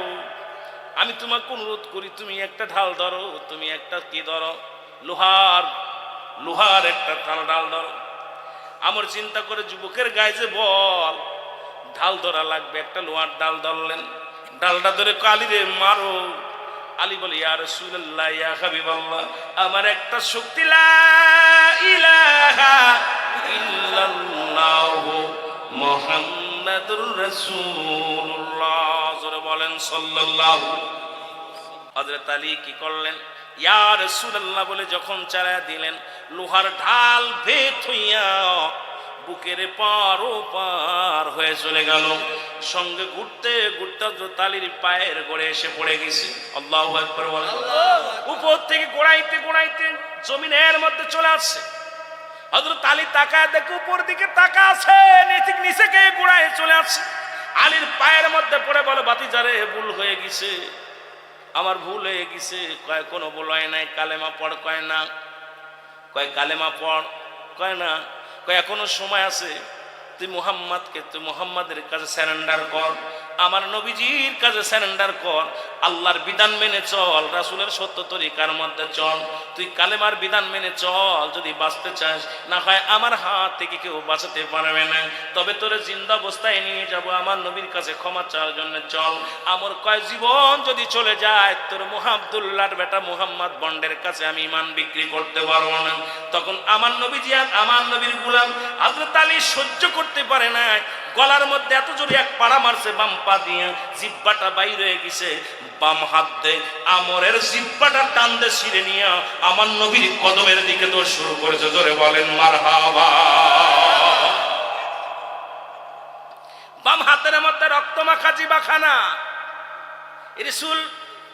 আমি তোমাকে অনুরোধ করি, তুমি একটা ঢাল ধরো, তুমি একটা কি ধরো, লোহার একটা ঢাল ধরো। আমার চিন্তা করে যুবকের গায়ে যে বল, ঢাল ধরা লাগবে, একটা লোহার ডাল ধরলেন। ডালটা ধরে আলী রে মারো। আলী বলে, ইয়া রাসূলুল্লাহ, ইয়া হাবিবাল্লাহ, আমার একটা শক্তি, লা ইলাহা ইল্লাল্লাহু মুহাম্মাদুর রাসূলুল্লাহ, জোরে বলেন সাল্লাল্লাহু। হযরত আলী কি করলেন, ইয়া রাসূলুল্লাহ বলে যখন চালায়া দিলেন, লোহার ঢাল ভেদ হইয়া বুকের পার ও পার হয়ে চলে গেল। সঙ্গে ঘুরতে ঘুরতে হযরত আলীর পায়ের গোড়ে এসে পড়ে গেছে। আল্লাহু আকবার বলেন। উপর থেকে গোড়াইতে গোড়াইতে জমিনের মধ্যে চলে আসছে। হযরত আলী তাকায় দেখে উপর দিকে তাকা আছে, নিচে গিয়ে গোড়ায় চলে আসছে। আলীর পায়ের মধ্যে পড়ে বলে, ভাতিজারে, ভুল হয়ে গেছে, আমার ভুল হয়ে গেছে। কয়, কোনো ভুল হয় নাই, কালেমা পড়। কয় না। কয়, কালেমা পড়। কয় না। কয়, এখনো সময় আছে, তুই মুহাম্মাদের কাছে স্যারেন্ডার কর, আমার নবীজির কাছে স্যারেন্ডার কর, আল্লাহর বিধান মেনে চল, রাসূলের সত্য তরিকার মধ্যে চল, তুই কালেমার বিধান মেনে চল। যদি বাঁচতে চাস, না হয় আমার হাত থেকে কেউ বাঁচাতে পারবে না, তবে তোরে জিন্দা অবস্থায় নিয়ে যাব আমার নবীর কাছে ক্ষমা চাওয়ার জন্য চল। আমার কয়, জীবন যদি চলে যায়, তোর আব্দুল্লাহর বেটা মুহাম্মদ বন্ডের কাছে আমি ঈমান বিক্রি করতে পারবো না। তখন আমার নবীজি আর আমার নবীর গোলাম হযরত আলী সহ্য করতে পারে না, গলার মধ্যে এত জোরে এক পাড়া মারছে, বাম পা দিয়ে জিহ্বাটা বাইরে হয়ে গেছে। বাম হাত দিয়ে আমরের জিহ্বাটা টান দিয়ে ছিঁড়ে নিয়ে আমার নবীর কদমের দিকে দৌড় শুরু করেছে। জোরে বলেন মারহাবা। বাম হাতের মধ্যে রক্ত মাখা জিহ্বাখানা। রাসূল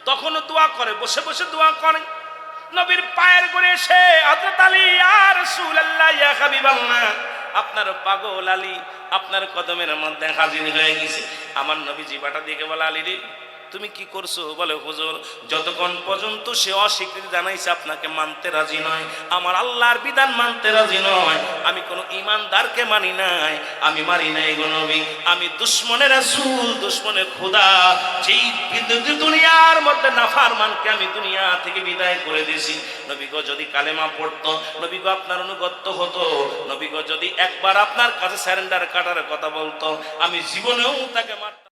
তখনও দোয়া করে, বসে বসে দোয়া করে। নবীর পায়ের গোড়ে এসে হযরত আলী, ইয়া রাসূলুল্লাহ, ইয়া হাবিবাল্লাহ, আপনার পাগল আলী আপনার কদমের মধ্যে হাজির হয়ে গেছে। আমার নবী জিহ্বাটা দিকে বলে, আলী রে, তুমি কি করছো? বলে, হুজুর, যতক্ষণ পর্যন্ত সে অস্বীকৃতি জানাইছে, আপনাকে মানতে রাজি নয়, আমার আল্লাহর বিধান মানতে রাজি নয়, আমি কোন ঈমানদারকে মানি নাই, আমি মানি নাই গো নবী, আমি দুশমনের রাসূল, দুশমনের খোদা, যেই দুনিয়ার মধ্যে নাফরমানকে আমি দুনিয়া থেকে বিদায় করে দিয়েছি। নবী গো যদি কালেমা পড়তো, নবী গো আপনার অনুগত হতো, নবী গো যদি একবার আপনার কাছে স্যারেন্ডার কাটার কথা বলতো, আমি জীবনেও তাকে